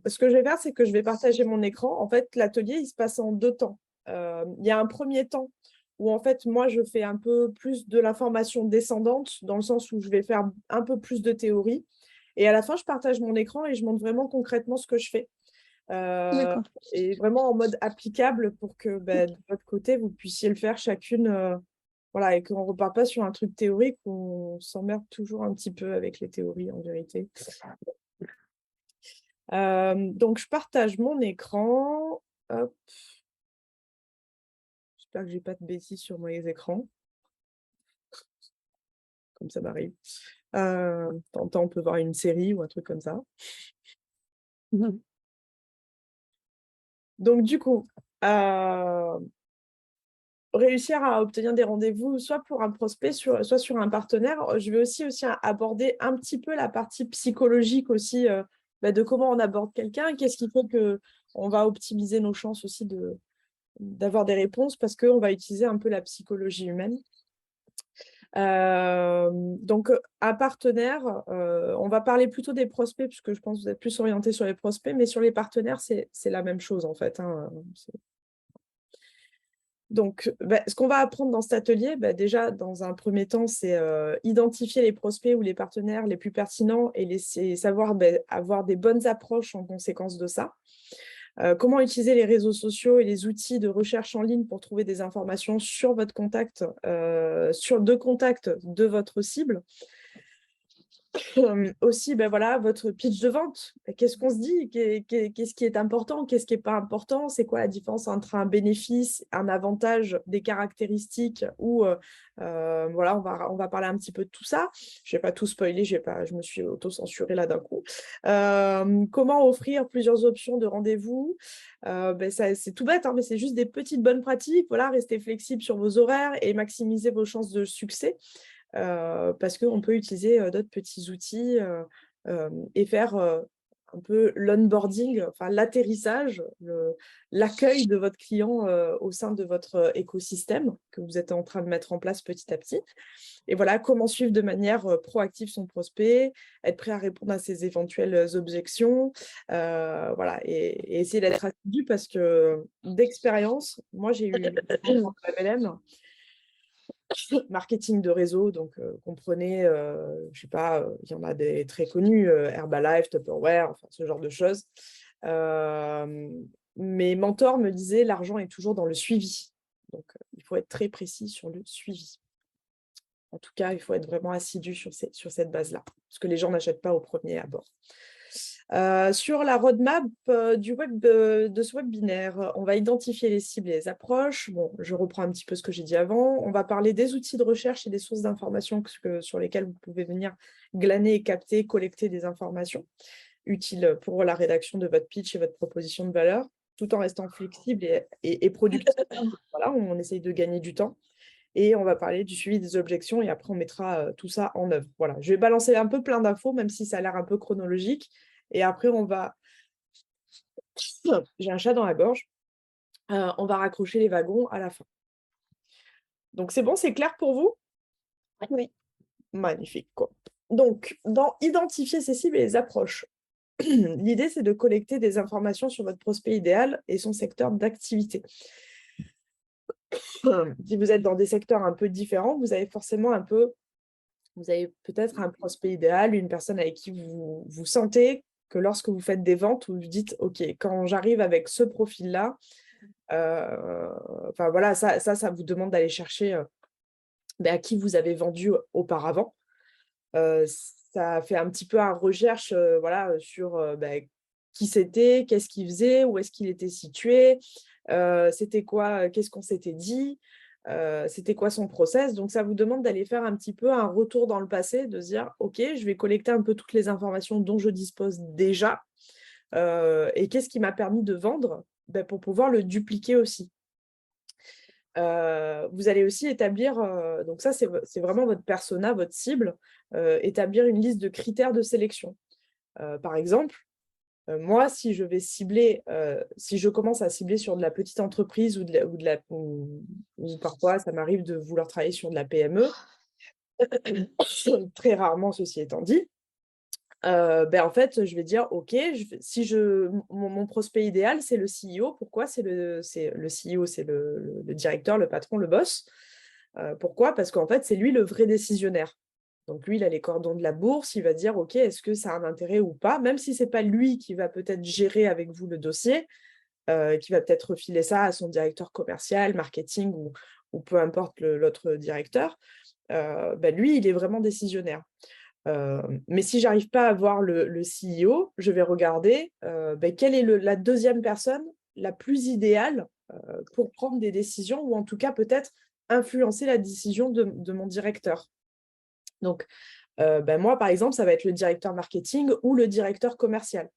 Ce que je vais faire, c'est que je vais partager mon écran. En fait, l'atelier, il se passe en 2 temps. Il y a un premier temps où, en fait, moi, je fais un peu plus de l'information descendante, dans le sens où je vais faire un peu plus de théorie. Et à la fin, je partage mon écran et je montre vraiment concrètement ce que je fais. Heu D'accord. et vraiment en mode applicable pour que, OK. de votre côté, vous puissiez le faire chacune, voilà, et qu'on ne repart pas sur un truc théorique où on s'emmerde toujours un petit peu avec les théories, en vérité. Donc je partage mon écran. Hop, j'espère que j'ai pas de bêtises sur mes écrans, comme ça m'arrive. De temps en temps, on peut voir une série ou un truc comme ça. Mmh. Donc du coup, réussir à obtenir des rendez-vous, soit pour un prospect, soit sur un partenaire. Je vais aussi aborder un petit peu la partie psychologique aussi, de comment on aborde quelqu'un. Qu'est-ce qui fait qu'on va optimiser nos chances aussi d'avoir des réponses parce qu'on va utiliser un peu la psychologie humaine. Donc, un partenaire, on va parler plutôt des prospects puisque je pense que vous êtes plus orientés sur les prospects, mais sur les partenaires, c'est la même chose en fait, hein, donc, ce qu'on va apprendre dans cet atelier, déjà, dans un premier temps, c'est, identifier les prospects ou les partenaires les plus pertinents et savoir, avoir des bonnes approches en conséquence de ça. Comment utiliser les réseaux sociaux et les outils de recherche en ligne pour trouver des informations sur votre contact, sur 2 contacts de votre cible. Aussi, voilà, votre pitch de vente. Qu'est-ce qu'on se dit? Qu'est-ce qui est important? Qu'est-ce qui est pas important? C'est quoi la différence entre un bénéfice, un avantage, des caractéristiques ou, voilà, on va parler un petit peu de tout ça. Je vais pas tout spoiler, je me suis auto-censurée là d'un coup. Comment offrir plusieurs options de rendez-vous? Ça c'est tout bête, hein, mais c'est juste des petites bonnes pratiques. Voilà, rester flexible sur vos horaires et maximiser vos chances de succès. Parce qu'on peut utiliser, d'autres petits outils, et faire, un peu l'onboarding, enfin l'atterrissage, l'accueil de votre client, au sein de votre, écosystème que vous êtes en train de mettre en place petit à petit. Et voilà, comment suivre de manière, proactive son prospect, être prêt à répondre à ses éventuelles, objections, voilà, et essayer d'être assidu parce que d'expérience, moi j'ai eu en MLM marketing de réseau, donc comprenez, je sais pas, il y en a des très connus, Herbalife, Tupperware, enfin ce genre de choses. Mes mentors me disaient: «L'argent est toujours dans le suivi». Donc il faut être très précis sur le suivi. En tout cas, il faut être vraiment assidu sur cette base-là, parce que les gens n'achètent pas au premier abord. Sur la roadmap, du web, de ce webinaire, on va identifier les cibles et les approches. Bon, je reprends un petit peu ce que j'ai dit avant. On va parler des outils de recherche et des sources d'informations sur lesquelles vous pouvez venir glaner et capter, collecter des informations utiles pour la rédaction de votre pitch et votre proposition de valeur, tout en restant flexible et productif. Voilà, on essaye de gagner du temps et on va parler du suivi des objections et après on mettra, tout ça en œuvre. Voilà, je vais balancer un peu plein d'infos, même si ça a l'air un peu chronologique et après j'ai un chat dans la gorge, on va raccrocher les wagons à la fin. Donc c'est bon, c'est clair pour vous? Oui. Magnifique, quoi. Donc dans identifier ses cibles et les approches, l'idée c'est de collecter des informations sur votre prospect idéal et son secteur d'activité. Si vous êtes dans des secteurs un peu différents, vous avez peut-être un prospect idéal, une personne avec qui vous sentez que lorsque vous faites des ventes, vous vous dites: «OK, quand j'arrive avec ce profil-là», enfin voilà, ça vous demande d'aller chercher, à qui vous avez vendu auparavant. Ça fait un petit peu un recherche, voilà, sur, qui c'était, qu'est-ce qu'il faisait, où est-ce qu'il était situé, c'était quoi, qu'est-ce qu'on s'était dit, c'était quoi son process. Donc ça vous demande d'aller faire un petit peu un retour dans le passé, de se dire: «OK, je vais collecter un peu toutes les informations dont je dispose déjà, et qu'est-ce qui m'a permis de vendre?» pour pouvoir le dupliquer aussi. Vous allez aussi établir, donc ça c'est vraiment votre persona, votre cible, établir une liste de critères de sélection. Par exemple, moi si je commence à cibler sur de la petite entreprise ou parfois ça m'arrive de vouloir travailler sur de la PME, très rarement ceci étant dit, En fait, je vais dire, OK, mon prospect idéal, c'est le CEO. Pourquoi? C'est le CEO, c'est le directeur, le patron, le boss. Pourquoi? Parce qu'en fait, c'est lui le vrai décisionnaire. Donc lui, il a les cordons de la bourse, il va dire, OK, est-ce que ça a un intérêt ou pas? Même si c'est pas lui qui va peut-être gérer avec vous le dossier, qui va peut-être refiler ça à son directeur commercial, marketing ou peu importe l'autre directeur, lui, il est vraiment décisionnaire. Mais si j'arrive pas à voir le CEO, je vais regarder quelle est la deuxième personne la plus idéale pour prendre des décisions ou en tout cas peut-être influencer la décision de mon directeur. Donc, moi, par exemple, ça va être le directeur marketing ou le directeur commercial.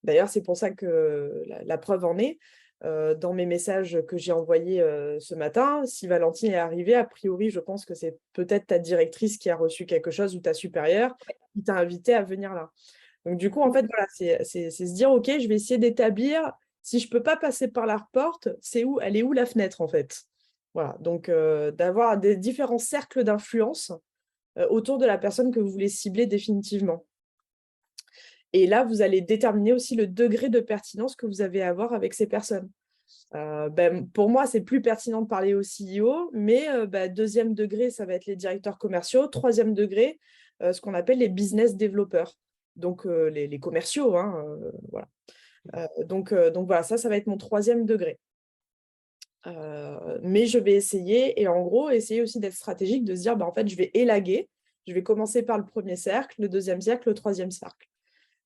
D'ailleurs, c'est pour ça que la preuve en est, dans mes messages que j'ai envoyés ce matin, si Valentine est arrivée, a priori, je pense que c'est peut-être ta directrice qui a reçu quelque chose ou ta supérieure qui t'a invité à venir là. Donc, du coup, en fait, voilà, c'est se dire, OK, je vais essayer d'établir, si je ne peux pas passer par la porte, elle est où la fenêtre, en fait? Voilà, donc d'avoir des différents cercles d'influence autour de la personne que vous voulez cibler définitivement. Et là, vous allez déterminer aussi le degré de pertinence que vous avez à avoir avec ces personnes. Pour moi, c'est plus pertinent de parler au CEO, mais deuxième degré, ça va être les directeurs commerciaux. Troisième degré, ce qu'on appelle les business développeurs, donc les commerciaux. Hein, voilà. Donc voilà, ça va être mon troisième degré. Mais je vais essayer, et en gros, essayer aussi d'être stratégique, de se dire, en fait, je vais élaguer. Je vais commencer par le premier cercle, le deuxième cercle, le troisième cercle.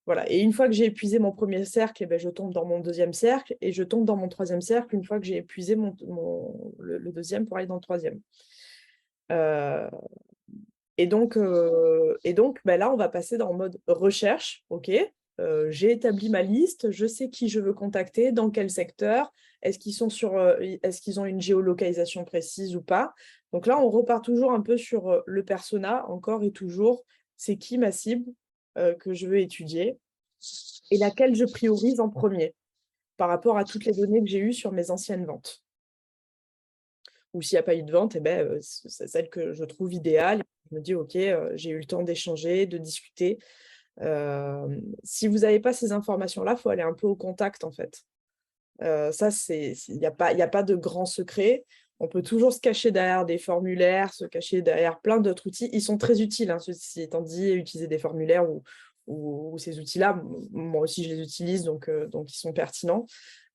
Voilà. Et une fois que j'ai épuisé mon premier cercle, je tombe dans mon deuxième cercle et je tombe dans mon troisième cercle une fois que j'ai épuisé le deuxième pour aller dans le troisième. Et donc là, on va passer dans le mode recherche. OK, j'ai établi ma liste, je sais qui je veux contacter, dans quel secteur, est-ce qu'ils ont une géolocalisation précise ou pas. Donc là, on repart toujours un peu sur le persona, encore et toujours, c'est qui ma cible que je veux étudier et laquelle je priorise en premier par rapport à toutes les données que j'ai eues sur mes anciennes ventes. Ou s'il n'y a pas eu de vente, c'est celle que je trouve idéale. Je me dis, OK, j'ai eu le temps d'échanger, de discuter. Si vous n'avez pas ces informations-là, il faut aller un peu au contact, en fait. Ça, il n'y a pas de grand secret. On peut toujours se cacher derrière des formulaires, se cacher derrière plein d'autres outils. Ils sont très utiles, hein, ceci étant dit, utiliser des formulaires ou ces outils-là. Moi aussi, je les utilise, donc ils sont pertinents.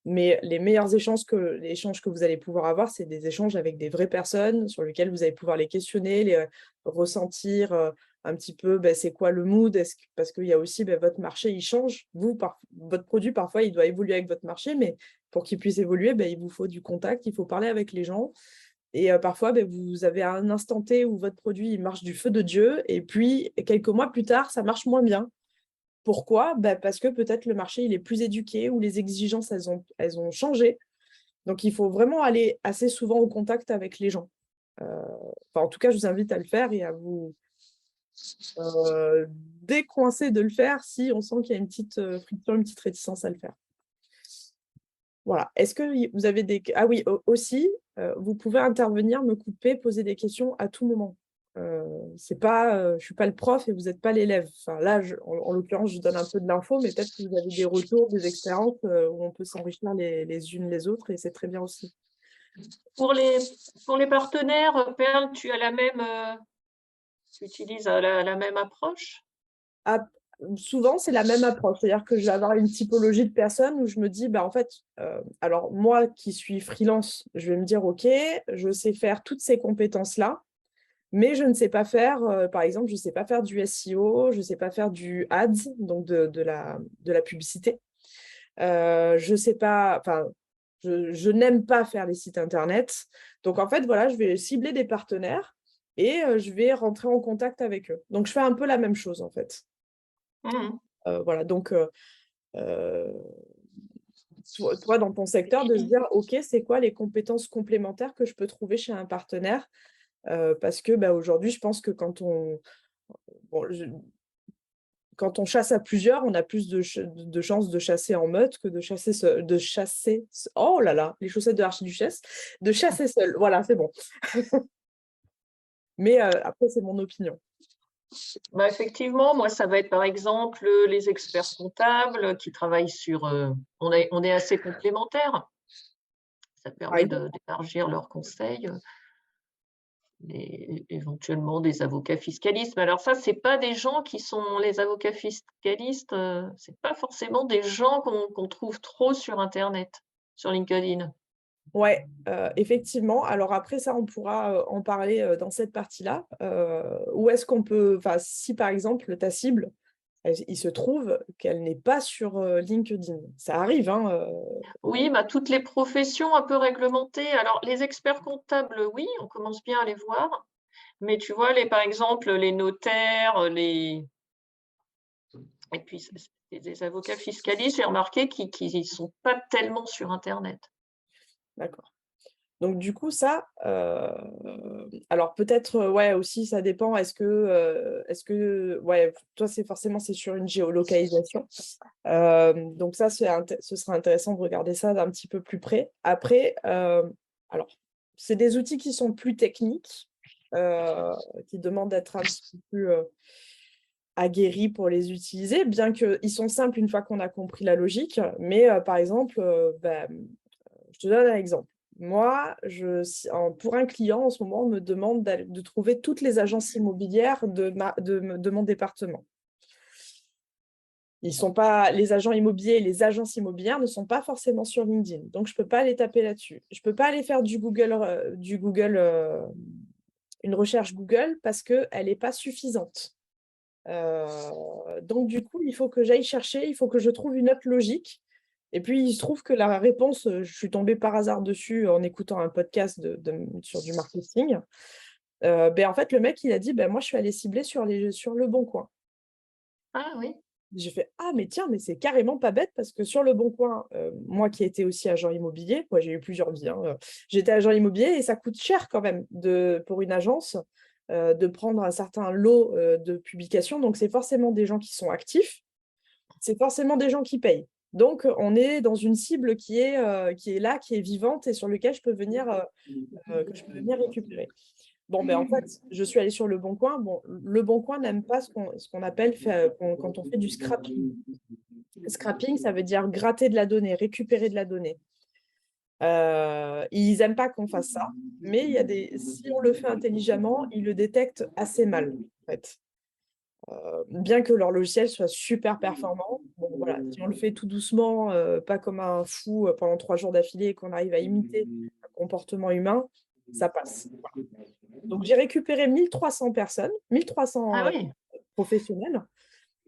Mais les meilleurs échanges que vous allez pouvoir avoir, c'est des échanges avec des vraies personnes sur lesquelles vous allez pouvoir les questionner, les ressentir un petit peu, c'est quoi le mood, parce qu'il y a aussi votre marché, il change. Votre produit, parfois, il doit évoluer avec votre marché, mais pour qu'il puisse évoluer, il vous faut du contact, il faut parler avec les gens. Et parfois, vous avez un instant T où votre produit il marche du feu de Dieu, et puis quelques mois plus tard, ça marche moins bien. Pourquoi? Parce que peut-être le marché il est plus éduqué ou les exigences elles ont changé. Donc il faut vraiment aller assez souvent au contact avec les gens. En tout cas, je vous invite à le faire et à vous décoincer de le faire si on sent qu'il y a une petite friction, une petite réticence à le faire. Voilà. Est-ce que vous avez des... Ah oui, aussi, vous pouvez intervenir, me couper, poser des questions à tout moment. Je ne suis pas le prof et vous n'êtes pas l'élève. Enfin, là, en l'occurrence, je donne un peu de l'info, mais peut-être que vous avez des retours, des expériences où on peut s'enrichir les unes les autres et c'est très bien aussi. Pour les partenaires, Perle, tu utilises la même approche? Souvent, c'est la même approche. C'est-à-dire que je vais avoir une typologie de personnes où je me dis, en fait, alors moi qui suis freelance, je vais me dire, OK, je sais faire toutes ces compétences-là, mais je ne sais pas faire, par exemple, je ne sais pas faire du SEO, je ne sais pas faire du ads, donc de la publicité. Je sais pas, enfin, je n'aime pas faire les sites internet. Donc, en fait, voilà, je vais cibler des partenaires et je vais rentrer en contact avec eux. Donc, je fais un peu la même chose, en fait. Voilà, donc, toi, dans ton secteur, de se dire, OK, c'est quoi les compétences complémentaires que je peux trouver chez un partenaire? Parce que aujourd'hui, je pense que quand on chasse à plusieurs, on a plus de chances de chasser en meute que de chasser. Oh là là, les chaussettes de l'archiduchesse, de chasser seul. Voilà, c'est bon. Mais après, c'est mon opinion. Bah, effectivement, moi, ça va être par exemple les experts comptables qui travaillent sur. On est assez complémentaires. Ça Par permet exemple. d'élargir leurs conseils, et éventuellement des avocats fiscalistes. Mais alors ça, c'est pas des gens qui sont les avocats fiscalistes, c'est pas forcément des gens qu'on trouve trop sur internet, sur LinkedIn. Ouais, effectivement. Alors après ça, on pourra, en parler, dans cette partie-là. Où est-ce qu'on peut enfin, si par exemple ta cible, il se trouve qu'elle n'est pas sur, LinkedIn. Ça arrive, hein, Oui, bah, toutes les professions un peu réglementées. Alors les experts comptables, oui, on commence bien à les voir. Mais tu vois, par exemple, les notaires, et puis c'est des avocats fiscalistes, j'ai remarqué qu'ils sont pas tellement sur internet. d'accord. Donc du coup ça, alors peut-être, ouais aussi ça dépend, est-ce que ouais, toi c'est forcément c'est sur une géolocalisation. Donc ça ce sera intéressant de regarder ça d'un petit peu plus près. Après, alors c'est des outils qui sont plus techniques, qui demandent d'être un petit peu plus, aguerris pour les utiliser, bien qu'ils sont simples une fois qu'on a compris la logique. Mais, par exemple, je te donne un exemple. Moi, pour un client, en ce moment, on me demande de trouver toutes les agences immobilières de mon département. Ils sont pas, les agents immobiliers et les agences immobilières ne sont pas forcément sur LinkedIn. Donc, je ne peux pas les taper là-dessus. Je ne peux pas aller faire une recherche Google parce qu'elle n'est pas suffisante. Donc, du coup, il faut que j'aille chercher, il faut que je trouve une autre logique. Et puis, il se trouve que la réponse, je suis tombée par hasard dessus en écoutant un podcast sur du marketing. En fait, le mec, il a dit, moi, je suis allée cibler sur Le Bon Coin. Ah oui? J'ai fait, ah, mais tiens, mais c'est carrément pas bête parce que sur Le Bon Coin, moi qui étais aussi agent immobilier, moi, j'ai eu plusieurs vies, hein, j'étais agent immobilier et ça coûte cher quand même pour une agence de prendre un certain lot de publications. Donc, c'est forcément des gens qui sont actifs, c'est forcément des gens qui payent. Donc, on est dans une cible qui est là, qui est vivante et sur laquelle que je peux venir récupérer. Bon, en fait, je suis allée sur Le Bon Coin. Bon, Le Bon Coin n'aime pas ce qu'on appelle quand on fait du scrapping. Scrapping, ça veut dire gratter de la donnée, récupérer de la donnée. Ils n'aiment pas qu'on fasse ça, mais si on le fait intelligemment, ils le détectent assez mal, en fait. Bien que leur logiciel soit super performant, bon voilà, si on le fait tout doucement, pas comme un fou, pendant 3 jours d'affilée et qu'on arrive à imiter un comportement humain, ça passe. Voilà. Donc j'ai récupéré 1 300 personnes, 1 300 Ah oui? professionnels,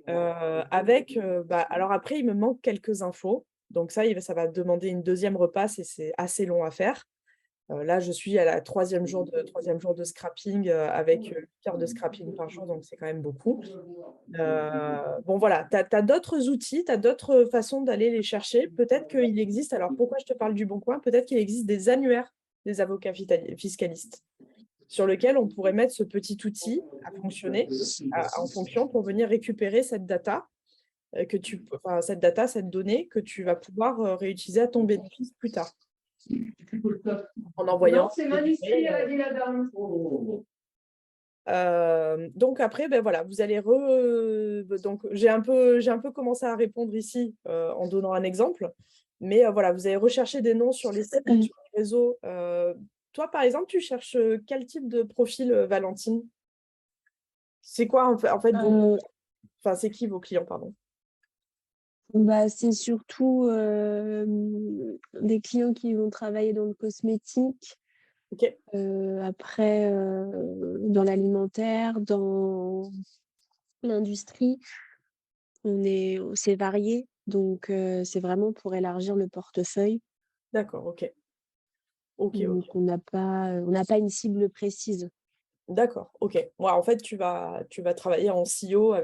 avec, alors après il me manque quelques infos, donc ça va demander une deuxième repasse et c'est assez long à faire. Là, je suis à la troisième jour de scrapping, avec, 8 heures de scrapping par jour, donc c'est quand même beaucoup. Bon voilà, tu as d'autres outils, tu as d'autres façons d'aller les chercher. Peut-être qu'il existe, alors pourquoi je te parle du Bon Coin? Peut-être qu'il existe des annuaires des avocats fiscalistes, sur lequel on pourrait mettre ce petit outil à fonctionner, en fonction pour venir récupérer cette data, cette donnée que tu vas pouvoir, réutiliser à ton bénéfice plus tard, en Non, envoyant c'est des manuscrit, elle emails. a dit la dame. Donc après, voilà, donc j'ai un peu commencé à répondre ici, en donnant un exemple. Mais, voilà, vous allez rechercher des noms sur les sites, sur les réseaux. Toi, par exemple, tu cherches, quel type de profil, Valentine? C'est quoi en fait vos Euh, enfin, c'est qui vos clients, pardon? C'est surtout des clients qui vont travailler dans le cosmétique, OK, après dans l'alimentaire, dans l'industrie. C'est varié, donc c'est vraiment pour élargir le portefeuille. d'accord, OK. OK, OK. Donc on n'a pas une cible précise. D'accord, OK. Ouais, en fait, tu vas travailler en silo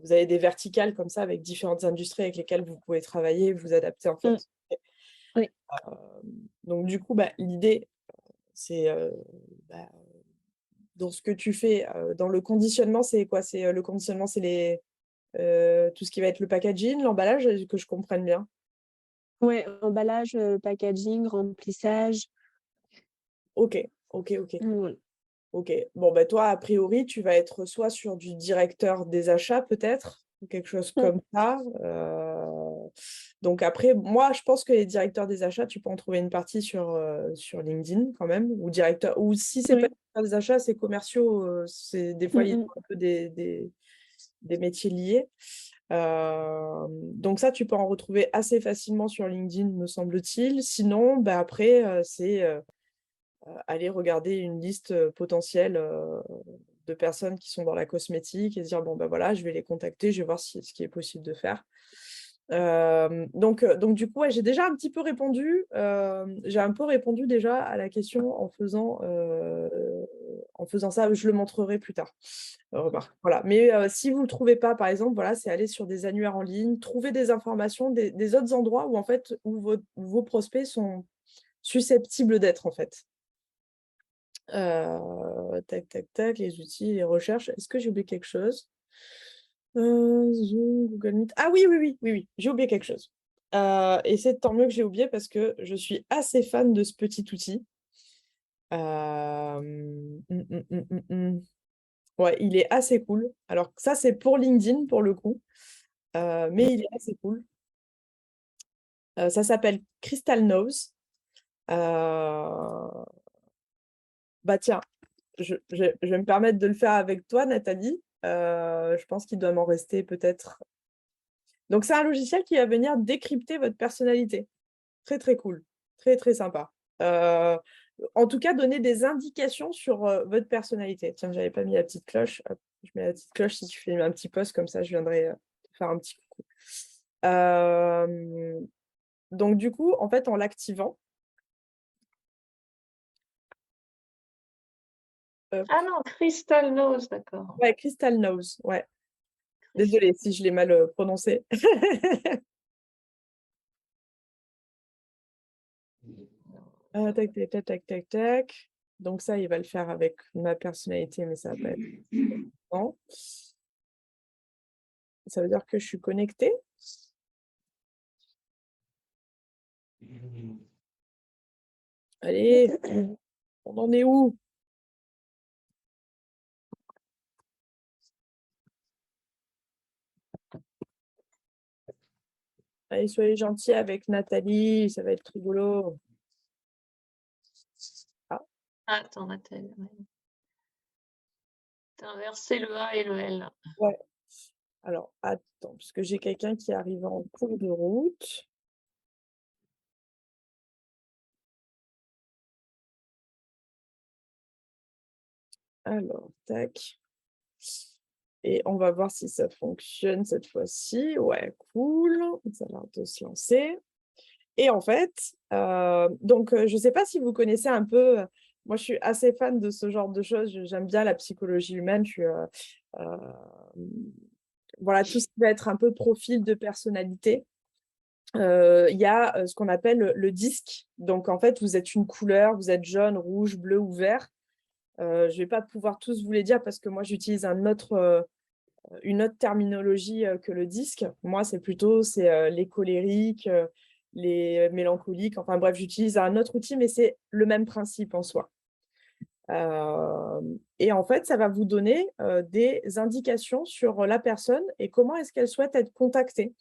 vous avez des verticales comme ça avec différentes industries avec lesquelles vous pouvez travailler, vous adapter, en fait. Mmh, oui. Donc du coup, l'idée, c'est, bah, dans ce que tu fais, dans le conditionnement, c'est quoi? Le conditionnement, c'est tout ce qui va être le packaging, l'emballage, que je comprenne bien? Ouais, emballage, packaging, remplissage, OK, OK, OK. voilà. Ok. Bon, ben toi, a priori, tu vas être soit sur du directeur des achats, peut-être, ou quelque chose comme ça. Donc après, moi, je pense que les directeurs des achats, tu peux en trouver une partie sur LinkedIn quand même, ou directeur, ou si c'est pas Oui. directeur des achats, c'est commerciaux, des fois, ils Mm, ont un peu des métiers liés. Donc ça, tu peux en retrouver assez facilement sur LinkedIn, me semble-t-il. Sinon, ben après, c'est aller regarder une liste potentielle de personnes qui sont dans la cosmétique et se dire, bon, ben voilà, je vais les contacter, je vais voir ce qui est possible de faire. Donc du coup, ouais, j'ai déjà un petit peu répondu. J'ai un peu répondu déjà à la question en faisant ça. Je le montrerai plus tard. Remarque. Voilà. Mais si vous ne le trouvez pas, par exemple, voilà, c'est aller sur des annuaires en ligne, trouver des informations des autres endroits où, en fait, où vos prospects sont susceptibles d'être, en fait. Tac, tac, tac, les outils, les recherches. Est-ce que j'ai oublié quelque chose? Zoom, Google Meet. Ah oui, oui, oui, oui, oui, j'ai oublié quelque chose. Et c'est tant mieux que j'ai oublié parce que je suis assez fan de ce petit outil. Ouais, il est assez cool. Alors ça, c'est pour LinkedIn pour le coup, mais il est assez cool. Ça s'appelle Crystal Nose. Bah tiens, je vais me permettre de le faire avec toi, Nathalie. Je pense qu'il doit m'en rester peut-être. Donc, c'est un logiciel qui va venir décrypter votre personnalité. Très, très cool. Très, très sympa. En tout cas, donner des indications sur votre personnalité. Tiens, j'avais pas mis la petite cloche. Hop, je mets la petite cloche si tu fais un petit post comme ça, je viendrai te faire un petit coucou. Donc, du coup, en fait, en l'activant, Ah non, Crystal Nose, d'accord. ouais, Crystal Nose, ouais. Désolée si je l'ai mal prononcé. Tac, tac, tac, tac, tac, tac. Donc ça, il va le faire avec ma personnalité, mais ça va pas être non. Ça veut dire que je suis connectée. Allez, on en est où? Allez, soyez gentils avec Nathalie, ça va être rigolo. Ah, Ah, attends, Nathalie. T'as inversé le A et le L. ouais. Alors, attends, parce que j'ai quelqu'un qui arrive en cours de route. Alors, tac. Et on va voir si ça fonctionne cette fois-ci. Ouais, cool. Ça a l'air de se lancer. Et en fait, je ne sais pas si vous connaissez un peu, moi je suis assez fan de ce genre de choses, j'aime bien la psychologie humaine, euh, voilà, tout ce qui va être un peu profil de personnalité. Il y a ce qu'on appelle le disque. Donc en fait, vous êtes une couleur, vous êtes jaune, rouge, bleu ou vert. Je ne vais pas pouvoir tous vous les dire parce que moi j'utilise une autre terminologie que le disque. Moi, c'est les colériques, les mélancoliques. Enfin bref, j'utilise un autre outil, mais c'est le même principe en soi. Et en fait, ça va vous donner des indications sur la personne et comment est-ce qu'elle souhaite être contactée.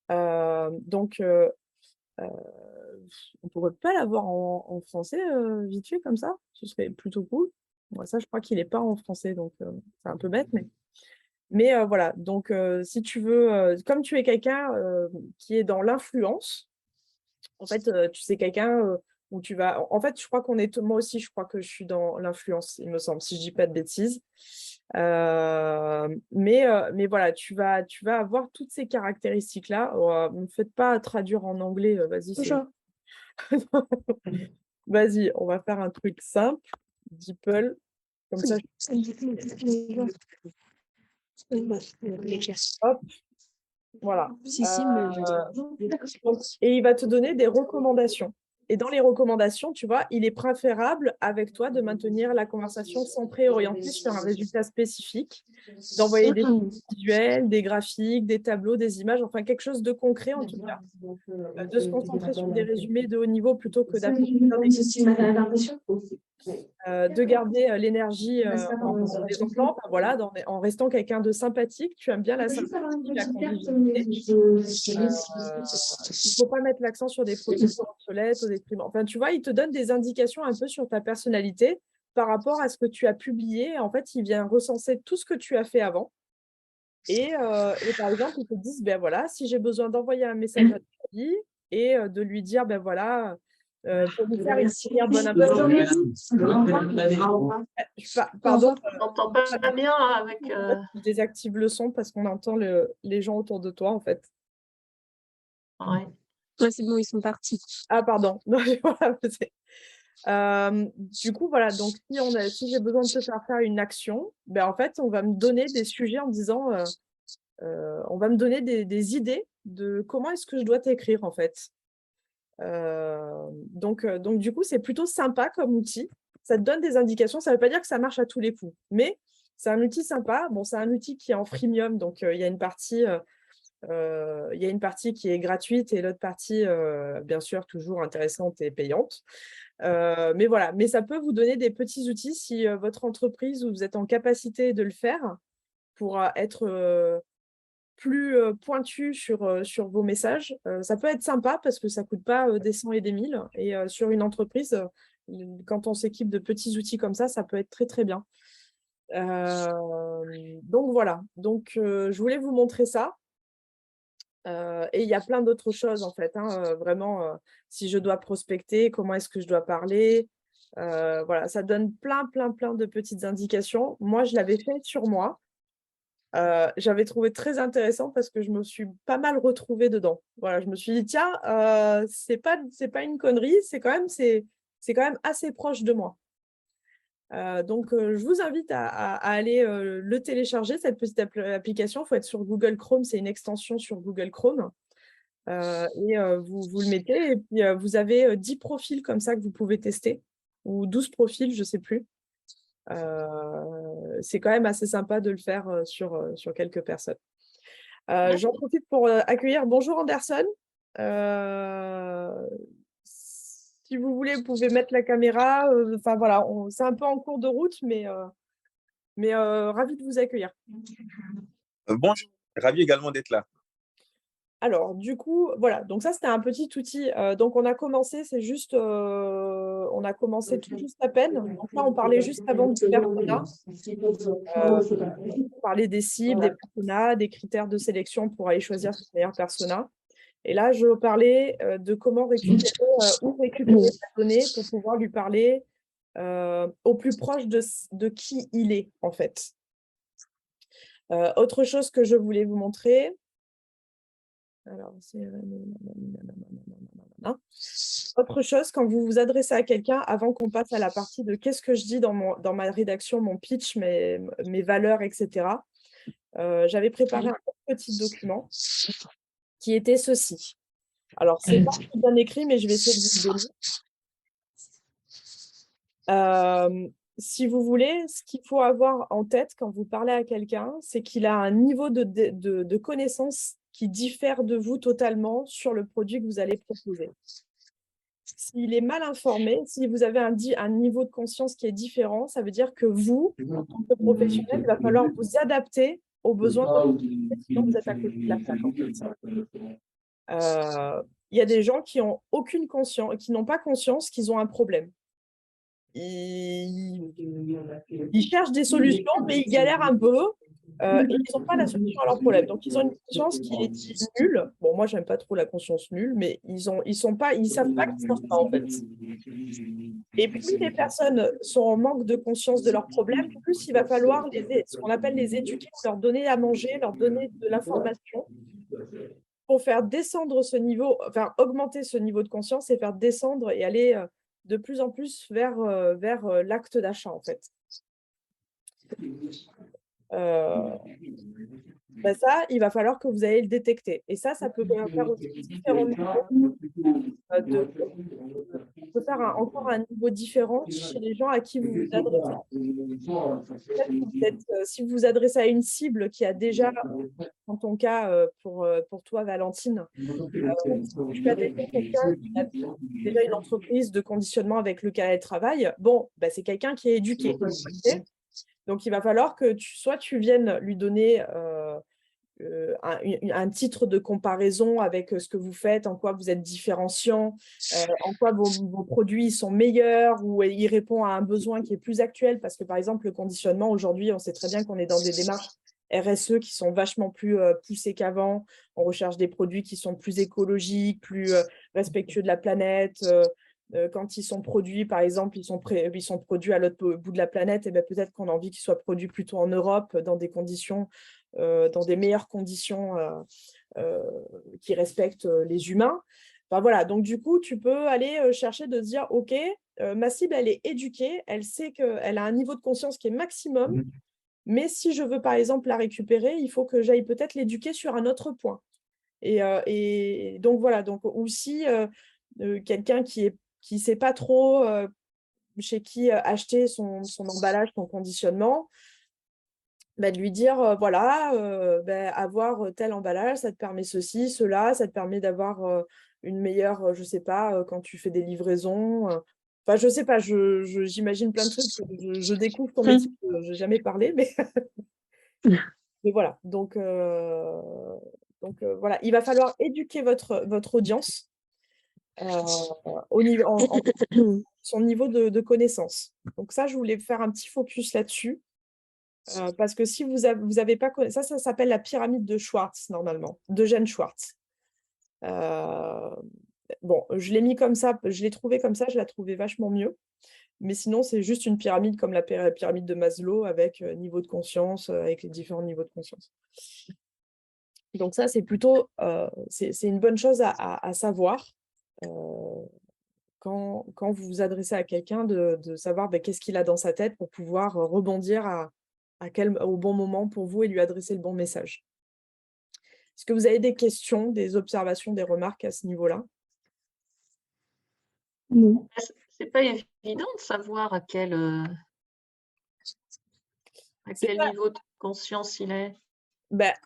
On ne pourrait pas l'avoir en français vite fait comme ça. Ce serait plutôt cool. Moi, ça, je crois qu'il n'est pas en français, donc c'est un peu bête, mais voilà, donc si tu veux, comme tu es quelqu'un qui est dans l'influence, en fait, tu sais quelqu'un où tu vas. En fait, je crois moi aussi, je crois que je suis dans l'influence, il me semble, si je dis pas de bêtises. Mais voilà, tu vas avoir toutes ces caractéristiques-là. Ne me faites pas traduire en anglais, vas-y, Bonjour. Vas-y, on va faire un truc simple, DeepL, comme ça, hop, voilà. Si, mais Et il va te donner des recommandations. Et dans les recommandations, tu vois, il est préférable avec toi de maintenir la conversation centrée et orientée sur un résultat spécifique, d'envoyer des visuels, des graphiques, des tableaux, des images, enfin quelque chose de concret en tout cas, de se concentrer sur des résumés de haut niveau plutôt que d'approfondir des de garder l'énergie en développement, voilà, en restant quelqu'un de sympathique. Tu aimes bien la sympathie, la convivialité. Il ne faut pas mettre l'accent sur des produits obsolètes ou des prix. Enfin, tu vois, il te donne des indications un peu sur ta personnalité par rapport à ce que tu as publié. En fait, il vient recenser tout ce que tu as fait avant. Et par exemple, ils te disent, ben voilà, si j'ai besoin d'envoyer un message à ta vie et de lui dire, ben voilà, pour lui faire une première bonne impression. Pardon, On n'entend pas bien avec. je désactive le son parce qu'on entend les gens autour de toi, en fait. Ouais. Ouais, c'est bon, ils sont partis. Ah, pardon. Voilà, du coup, voilà, donc si j'ai besoin de te faire une action, ben, en fait, on va me donner des sujets en disant, on va me donner des idées de comment est-ce que je dois t'écrire, en fait. Donc, du coup, c'est plutôt sympa comme outil. Ça te donne des indications. Ça ne veut pas dire que ça marche à tous les coups, mais c'est un outil sympa. Bon, c'est un outil qui est en freemium, donc il y a une partie qui est gratuite et l'autre partie, bien sûr, toujours intéressante et payante. Mais voilà, mais ça peut vous donner des petits outils si votre entreprise, vous êtes en capacité de le faire pour être plus pointu sur vos messages. Ça peut être sympa parce que ça ne coûte pas des cents et des mille. Et sur une entreprise, quand on s'équipe de petits outils comme ça peut être très, très bien. Donc voilà, donc je voulais vous montrer ça. Et il y a plein d'autres choses en fait, hein, vraiment, si je dois prospecter, comment est-ce que je dois parler, voilà, ça donne plein de petites indications. Moi, je l'avais fait sur moi. J'avais trouvé très intéressant parce que je me suis pas mal retrouvée dedans. Voilà, je me suis dit: «Tiens, c'est pas une connerie, c'est quand même assez proche de moi». Donc je vous invite à aller, le télécharger, cette petite application. Il faut être sur Google Chrome, c'est une extension sur Google Chrome. Et vous le mettez et puis vous avez 10 profils comme ça que vous pouvez tester ou 12 profils, je ne sais plus. C'est quand même assez sympa de le faire sur quelques personnes. J'en profite pour accueillir bonjour Anderson. Si vous voulez, vous pouvez mettre la caméra. Enfin voilà, c'est un peu en cours de route, mais ravi de vous accueillir. Bonjour, ravi également d'être là. Alors, du coup, voilà, donc ça, c'était un petit outil. Donc, on a commencé, c'est juste, on a commencé tout juste à peine. Donc là, on parlait juste avant du persona. On parlait des cibles, des personas, des critères de sélection pour aller choisir son meilleur persona. Et là, je parlais de comment récupérer où récupérer la donnée pour pouvoir lui parler au plus proche de qui il est, en fait. Autre chose que je voulais vous montrer. Alors, autre chose, quand vous vous adressez à quelqu'un, avant qu'on passe à la partie de qu'est-ce que je dis dans ma rédaction, mon pitch, mes valeurs, etc., j'avais préparé un petit document qui était ceci. Alors, c'est pas bien écrit, mais je vais essayer de vous le donner. Si vous voulez, ce qu'il faut avoir en tête quand vous parlez à quelqu'un, c'est qu'il a un niveau de connaissance qui diffère de vous totalement sur le produit que vous allez proposer. S'il est mal informé, si vous avez un niveau de conscience qui est différent, ça veut dire que vous, en tant que professionnel, il va falloir vous adapter aux besoins de sinon vous êtes à côté de la plaque, en fait. Il y a des gens qui n'ont aucune conscience, qui n'ont pas conscience qu'ils ont un problème. Ils cherchent des solutions, mais ils galèrent un peu. Et ils n'ont pas la solution à leur problème. Donc, ils ont une conscience qui est nulle. Bon, moi, j'aime pas trop la conscience nulle, mais ils savent pas qu'ils savent pas, en fait. Et plus les personnes sont en manque de conscience de leurs problèmes, plus il va falloir ce qu'on appelle les éduquer, leur donner à manger, leur donner de l'information pour faire descendre ce niveau, enfin, augmenter ce niveau de conscience et faire descendre et aller de plus en plus vers l'acte d'achat, en fait. ben ça, il va falloir que vous allez le détecter. Et ça peut faire aussi différents niveaux de on peut faire encore un niveau différent chez les gens à qui vous vous adressez. Peut-être que si vous vous adressez à une cible qui a déjà, en ton cas, pour toi, Valentine, tu as déjà quelqu'un qui a déjà une entreprise de conditionnement avec lequel elle travaille, bon, c'est quelqu'un qui est éduqué. Ok. Donc, il va falloir que tu viennes lui donner un titre de comparaison avec ce que vous faites, en quoi vous êtes différenciant, en quoi vos produits sont meilleurs ou il répond à un besoin qui est plus actuel. Parce que, par exemple, le conditionnement, aujourd'hui, on sait très bien qu'on est dans des démarches RSE qui sont vachement plus poussées qu'avant. On recherche des produits qui sont plus écologiques, plus respectueux de la planète. Quand ils sont produits, par exemple, ils sont produits à l'autre bout de la planète, et peut-être qu'on a envie qu'ils soient produits plutôt en Europe, dans des conditions, dans des meilleures conditions qui respectent les humains. Enfin, voilà, donc du coup, tu peux aller chercher de se dire, OK, ma cible, elle est éduquée, elle sait qu'elle a un niveau de conscience qui est maximum, mais si je veux, par exemple, la récupérer, il faut que j'aille peut-être l'éduquer sur un autre point. Et donc, voilà, donc aussi, quelqu'un qui ne sait pas trop chez qui acheter son emballage, son conditionnement, de lui dire, voilà, avoir tel emballage, ça te permet ceci, cela, ça te permet d'avoir une meilleure, je ne sais pas, quand tu fais des livraisons. Enfin, je ne sais pas, j'imagine plein de trucs. Je découvre ton métier, je n'ai jamais parlé, mais voilà. Donc, voilà, il va falloir éduquer votre audience au niveau, son niveau de connaissance. Donc ça, je voulais faire un petit focus là-dessus. Parce que si vous avez pas connu ça s'appelle la pyramide de Schwartz, normalement, d'Eugène Schwartz. Bon, je l'ai mis comme ça, je l'ai trouvé comme ça, je la trouvais vachement mieux. Mais sinon, c'est juste une pyramide comme la pyramide de Maslow avec niveau de conscience, avec les différents niveaux de conscience. Donc ça, c'est plutôt c'est une bonne chose à savoir quand vous vous adressez à quelqu'un, de savoir qu'est-ce qu'il a dans sa tête pour pouvoir rebondir au bon moment pour vous et lui adresser le bon message. Est-ce que vous avez des questions, des observations, des remarques à ce niveau-là? Non. C'est pas évident de savoir à quel niveau de conscience il est.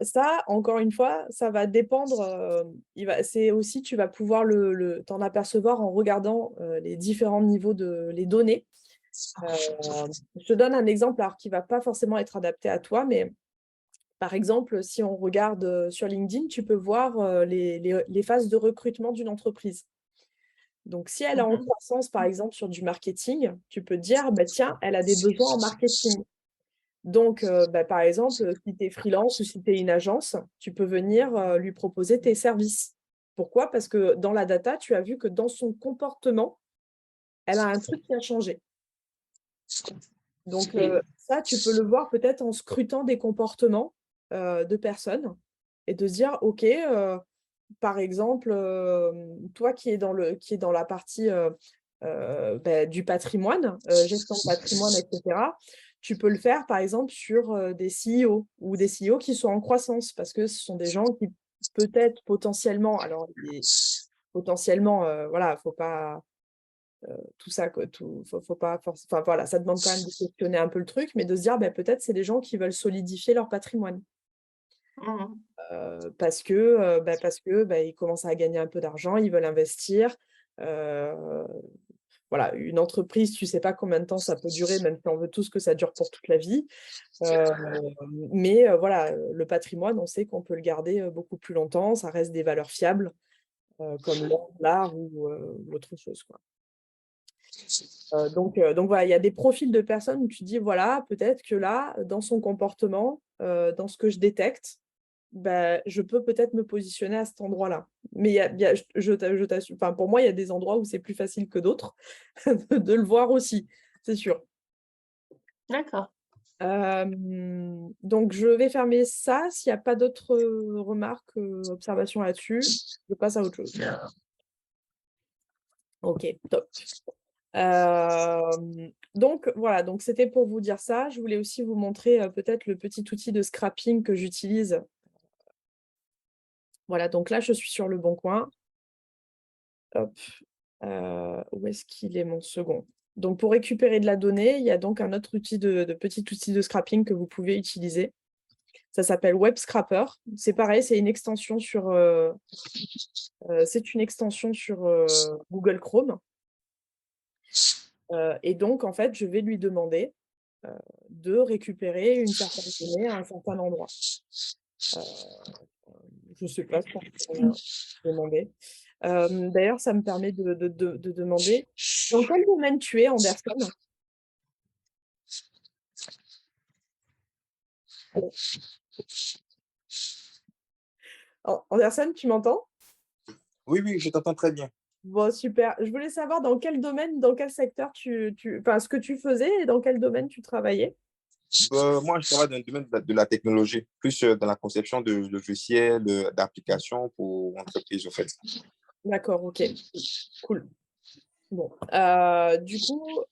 Ça, encore une fois, ça va dépendre. C'est aussi, tu vas pouvoir t'en apercevoir en regardant les différents niveaux les données. Je te donne un exemple alors, qui ne va pas forcément être adapté à toi, mais par exemple, si on regarde sur LinkedIn, tu peux voir les phases de recrutement d'une entreprise. Donc, si elle est en croissance, par exemple, sur du marketing, tu peux te dire, tiens, elle a des besoins en marketing. Donc, par exemple, si tu es freelance ou si tu es une agence, tu peux venir lui proposer tes services. Pourquoi? Parce que dans la data, tu as vu que dans son comportement, elle a un truc qui a changé. Donc, ça, tu peux le voir peut-être en scrutant des comportements de personnes et de se dire, OK, par exemple, toi qui es dans la partie du patrimoine, gestion de patrimoine, etc., tu peux le faire, par exemple, sur des CEO ou des CEO qui sont en croissance parce que ce sont des gens qui peut-être potentiellement, alors potentiellement, voilà, faut pas tout ça, quoi, faut pas enfin voilà, ça demande quand même de questionner un peu le truc, mais de se dire, peut-être c'est des gens qui veulent solidifier leur patrimoine. Mmh. Parce que ils commencent à gagner un peu d'argent, ils veulent investir. Voilà, une entreprise, tu sais pas combien de temps ça peut durer, même si on veut tous que ça dure pour toute la vie. Mais voilà, le patrimoine, on sait qu'on peut le garder beaucoup plus longtemps, ça reste des valeurs fiables, comme l'art ou autre chose, quoi. Donc voilà, il y a des profils de personnes où tu dis, voilà, peut-être que là, dans son comportement, dans ce que je détecte, je peux peut-être me positionner à cet endroit-là. Mais je t'assure, enfin, pour moi, il y a des endroits où c'est plus facile que d'autres de le voir aussi, c'est sûr. D'accord. Donc, je vais fermer ça. S'il n'y a pas d'autres remarques, observations là-dessus, je passe à autre chose. Ok, top. Donc voilà, donc c'était pour vous dire ça. Je voulais aussi vous montrer peut-être le petit outil de scrapping que j'utilise Voilà, donc là, je suis sur Le Bon Coin. Hop, où est-ce qu'il est mon second? Donc pour récupérer de la donnée, il y a donc un autre petit outil de scrapping que vous pouvez utiliser. Ça s'appelle Web Scrapper. C'est pareil, c'est une extension sur, Google Chrome. Et donc, en fait, je vais lui demander de récupérer une certaine donnée à un certain endroit. Je ne sais pas ce qu'on peut demander. D'ailleurs, ça me permet de demander dans quel domaine tu es, Anderson? Anderson, tu m'entends? Oui, oui, je t'entends très bien. Bon, super. Je voulais savoir dans quel domaine, dans quel secteur enfin, ce que tu faisais et dans quel domaine tu travaillais. Moi, je travaille dans le domaine de la technologie, plus dans la conception de logiciels, d'applications pour entreprises, en fait. D'accord, ok. Cool. Bon,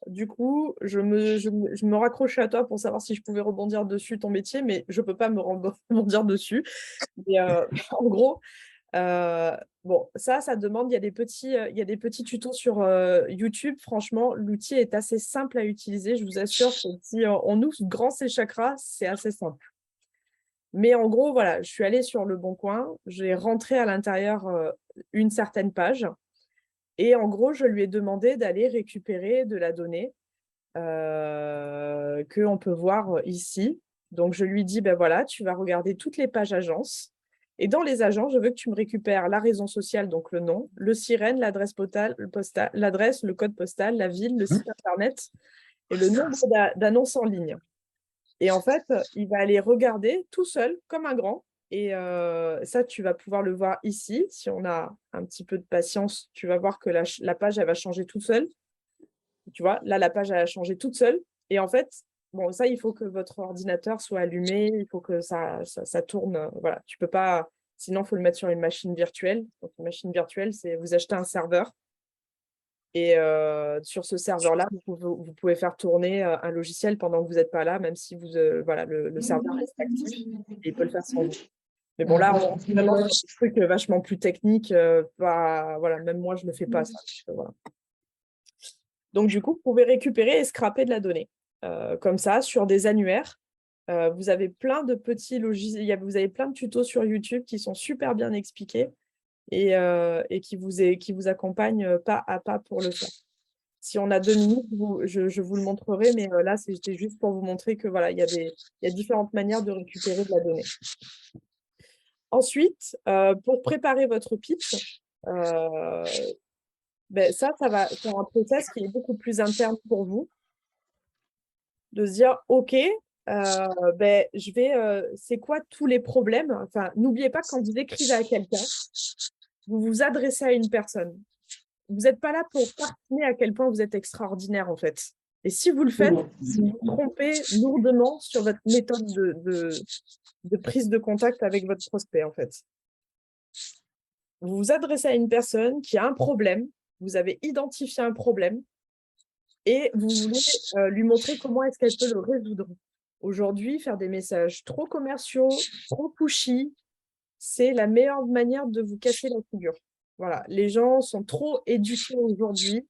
du coup, je me raccrochais à toi pour savoir si je pouvais rebondir dessus ton métier, mais je ne peux pas me rebondir dessus. Mais, en gros, bon, ça demande, il y a des petits tutos sur YouTube. Franchement, l'outil est assez simple à utiliser. Je vous assure que si on ouvre grand ses chakras, c'est assez simple. Mais en gros, voilà, je suis allée sur Le Bon Coin, j'ai rentré à l'intérieur une certaine page. Et en gros, je lui ai demandé d'aller récupérer de la donnée qu'on peut voir ici. Donc, je lui dis, ben voilà, tu vas regarder toutes les pages agences. Et dans les agences, je veux que tu me récupères la raison sociale, donc le nom, le sirène, l'adresse l'adresse, le code postal, la ville, le site internet et le nombre d'annonces en ligne. Et en fait, il va aller regarder tout seul, comme un grand. Et ça, tu vas pouvoir le voir ici. Si on a un petit peu de patience, tu vas voir que la page, elle va changer toute seule. Tu vois, là, la page, elle a changé toute seule. Et en fait, bon, ça, il faut que votre ordinateur soit allumé, il faut que ça tourne. Voilà, tu peux pas. Sinon, il faut le mettre sur une machine virtuelle. Donc, une machine virtuelle, c'est vous achetez un serveur. Et sur ce serveur-là, vous pouvez faire tourner un logiciel pendant que vous n'êtes pas là, même si voilà, le serveur reste actif et il peut le faire sans vous. Mais bon, là, on est vraiment sur des trucs vachement plus techniques. Voilà, même moi, je ne le fais pas, ça. Voilà. Donc, du coup, vous pouvez récupérer et scraper de la donnée. Comme ça, sur des annuaires. Vous avez plein de petits logiciels, vous avez plein de tutos sur YouTube qui sont super bien expliqués et qui vous accompagnent pas à pas pour le faire. Si on a 2 minutes, je vous le montrerai, mais là, c'était juste pour vous montrer que voilà, il y a différentes manières de récupérer de la donnée. Ensuite, pour préparer votre pitch, ça va faire un process qui est beaucoup plus interne pour vous, de se dire, OK, c'est quoi tous les problèmes? Enfin, n'oubliez pas, quand vous écrivez à quelqu'un, vous vous adressez à une personne. Vous n'êtes pas là pour tartiner à quel point vous êtes extraordinaire, en fait. Et si vous le faites, vous vous trompez lourdement sur votre méthode de prise de contact avec votre prospect, en fait. Vous vous adressez à une personne qui a un problème, vous avez identifié un problème et vous voulez lui montrer comment est-ce qu'elle peut le résoudre. Aujourd'hui, faire des messages trop commerciaux, trop pushy, c'est la meilleure manière de vous casser la figure. Voilà, les gens sont trop éduqués aujourd'hui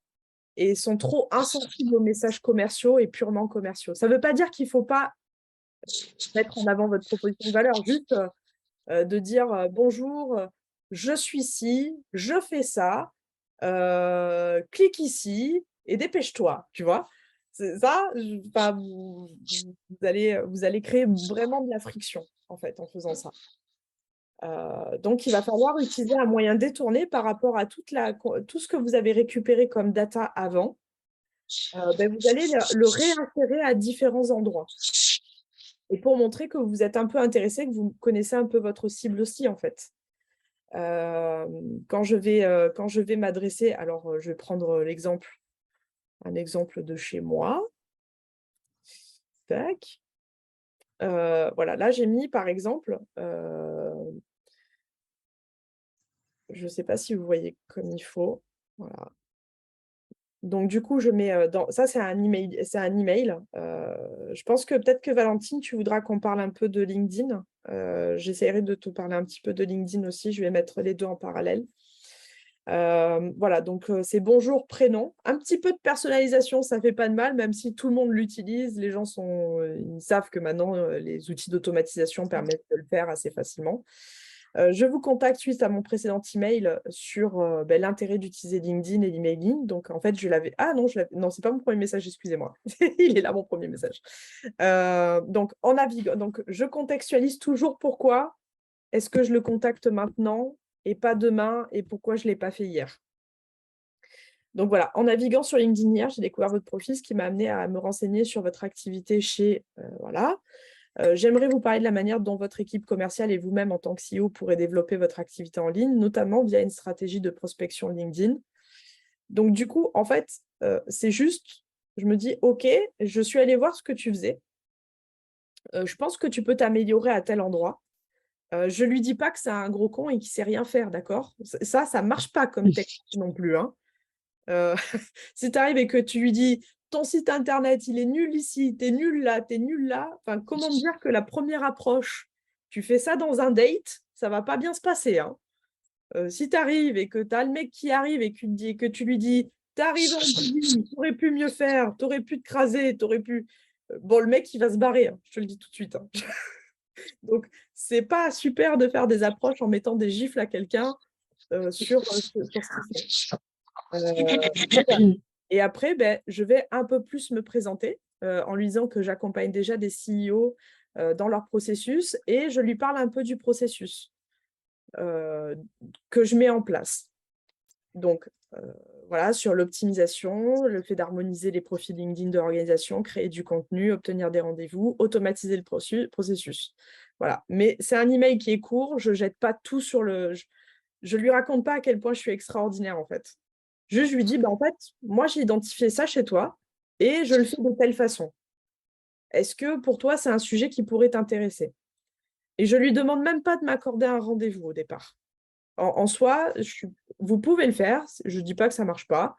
et sont trop insensibles aux messages commerciaux et purement commerciaux. Ça ne veut pas dire qu'il ne faut pas mettre en avant votre proposition de valeur, juste de dire bonjour, je suis ici, je fais ça, clique ici et dépêche-toi, tu vois. C'est ça, vous allez créer vraiment de la friction, en fait, en faisant ça. Donc, il va falloir utiliser un moyen détourné par rapport à tout ce que vous avez récupéré comme data avant. Vous allez le réinsérer à différents endroits. Et pour montrer que vous êtes un peu intéressé, que vous connaissez un peu votre cible aussi, en fait. Quand je vais m'adresser, alors je vais prendre un exemple de chez moi. Tac. Voilà, là j'ai mis par exemple, je ne sais pas si vous voyez comme il faut. Voilà. Donc du coup, je mets ça, c'est un email. Je pense que peut-être que Valentine, tu voudras qu'on parle un peu de LinkedIn. J'essaierai de te parler un petit peu de LinkedIn aussi. Je vais mettre les deux en parallèle. Voilà, donc c'est bonjour, prénom. Un petit peu de personnalisation, ça fait pas de mal, même si tout le monde l'utilise. Les gens ils savent que maintenant, les outils d'automatisation permettent de le faire assez facilement. Je vous contacte suite à mon précédent email sur l'intérêt d'utiliser LinkedIn et l'emailing. Donc, en fait, je l'avais... Ah non, non, c'est pas mon premier message, excusez-moi. Il est là, mon premier message. Donc, en naviguant, donc, je contextualise toujours pourquoi est-ce que je le contacte maintenant et pas demain, et pourquoi je ne l'ai pas fait hier. Donc voilà, en naviguant sur LinkedIn hier, j'ai découvert votre profil, ce qui m'a amené à me renseigner sur votre activité chez... voilà. J'aimerais vous parler de la manière dont votre équipe commerciale et vous-même en tant que CEO pourrez développer votre activité en ligne, notamment via une stratégie de prospection LinkedIn. Donc du coup, en fait, c'est juste, je me dis, OK, je suis allée voir ce que tu faisais. Je pense que tu peux t'améliorer à tel endroit. Je ne lui dis pas que c'est un gros con et qu'il ne sait rien faire, d'accord? Ça ne marche pas comme technique non plus. Hein. Si tu arrives et que tu lui dis ton site internet, il est nul ici, tu es nul là, tu es nul là, enfin, comment me dire que la première approche, tu fais ça dans un date, ça ne va pas bien se passer. Hein. Si tu arrives et que tu as le mec qui arrive et que tu lui dis t'arrives en ligne, tu aurais pu mieux faire, tu aurais pu te craser, tu aurais pu. Bon, le mec, il va se barrer, hein, je te le dis tout de suite. Hein. Donc, c'est pas super de faire des approches en mettant des gifles à quelqu'un sur ce qu'il fait. Et après, je vais un peu plus me présenter en lui disant que j'accompagne déjà des CEO dans leur processus et je lui parle un peu du processus que je mets en place. Donc, voilà, sur l'optimisation, le fait d'harmoniser les profils LinkedIn de l'organisation, créer du contenu, obtenir des rendez-vous, automatiser le processus. Voilà. Mais c'est un email qui est court, je ne jette pas tout sur le... Je ne lui raconte pas à quel point je suis extraordinaire, en fait. Juste, je lui dis, en fait, moi, j'ai identifié ça chez toi et je le fais de telle façon. Est-ce que pour toi, c'est un sujet qui pourrait t'intéresser? Et je ne lui demande même pas de m'accorder un rendez-vous au départ. En soi, vous pouvez le faire. Je ne dis pas que ça ne marche pas.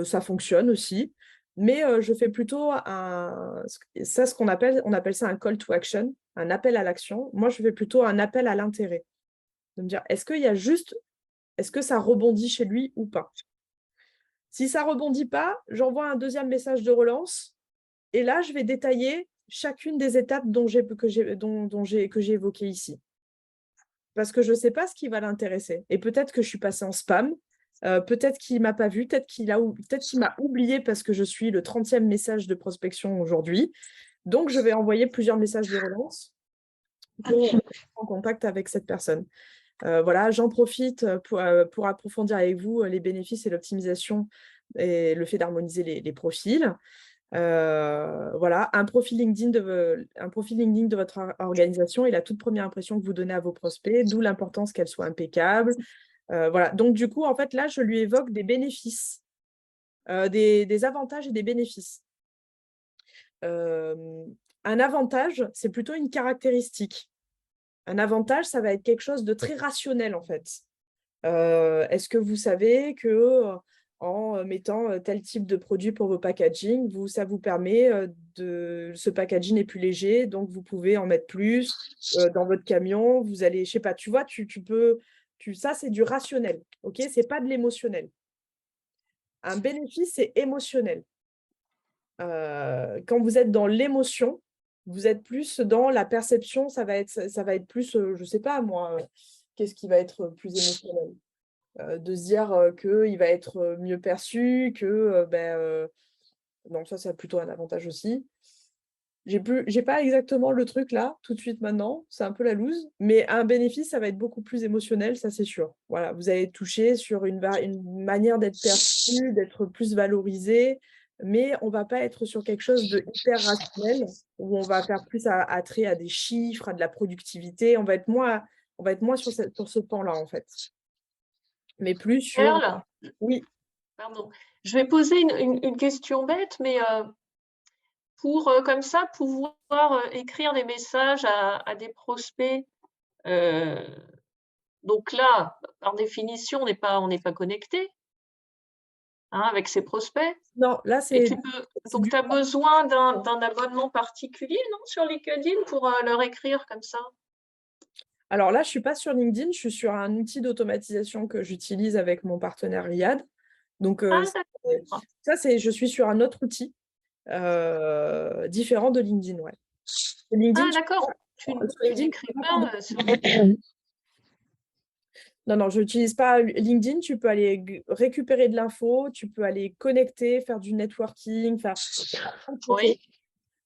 Ça fonctionne aussi. Mais je fais plutôt on appelle ça un call to action, un appel à l'action. Moi, je fais plutôt un appel à l'intérêt. De me dire, est-ce que ça rebondit chez lui ou pas? Si ça ne rebondit pas, j'envoie un deuxième message de relance. Et là, je vais détailler chacune des étapes que j'ai évoquées ici. Parce que je ne sais pas ce qui va l'intéresser. Et peut-être que je suis passée en spam, peut-être qu'il ne m'a pas vu, peut-être qu'il m'a oublié parce que je suis le 30e message de prospection aujourd'hui. Donc, je vais envoyer plusieurs messages de relance pour être en contact avec cette personne. Voilà, j'en profite pour approfondir avec vous les bénéfices et l'optimisation et le fait d'harmoniser les profils. Voilà, un profil LinkedIn de votre organisation est la toute première impression que vous donnez à vos prospects, d'où l'importance qu'elle soit impeccable. Voilà, donc du coup, en fait, là, je lui évoque des bénéfices, des avantages et des bénéfices. Un avantage, c'est plutôt une caractéristique. Un avantage, ça va être quelque chose de très rationnel, en fait. Est-ce que vous savez que en mettant tel type de produit pour vos packaging, ça vous permet ce packaging est plus léger, donc vous pouvez en mettre plus dans votre camion, vous allez, je sais pas, tu vois, ça c'est du rationnel, ok? C'est pas de l'émotionnel. Un bénéfice, c'est émotionnel. Quand vous êtes dans l'émotion, vous êtes plus dans la perception, ça va être plus, je sais pas moi, qu'est-ce qui va être plus émotionnel? De se dire qu'il va être mieux perçu, non, ça, c'est plutôt un avantage aussi. J'ai pas exactement le truc là, tout de suite maintenant, c'est un peu la loose, mais un bénéfice, ça va être beaucoup plus émotionnel, ça c'est sûr. Voilà, vous allez toucher sur une manière d'être perçu, d'être plus valorisé, mais on va pas être sur quelque chose de hyper rationnel, où on va faire plus attrait à des chiffres, à de la productivité, on va être moins sur ce pan-là en fait. Mais plus sur... Perle, Oui. pardon. Je vais poser une question bête, mais pour comme ça pouvoir écrire des messages à des prospects. Donc là, par définition, on n'est pas connecté avec ses prospects. Non, là, c'est... Donc, tu as besoin d'un abonnement particulier, non, sur LinkedIn pour leur écrire comme ça? Alors là, je ne suis pas sur LinkedIn, je suis sur un outil d'automatisation que j'utilise avec mon partenaire Riyad. Donc, Ah, d'accord. je suis sur un autre outil différent de LinkedIn. Ouais. LinkedIn, Ah, d'accord. Tu n'écris pas sur Non, je n'utilise pas LinkedIn. Tu peux aller récupérer de l'info, tu peux aller connecter, faire du networking, faire plein de choses. Oui.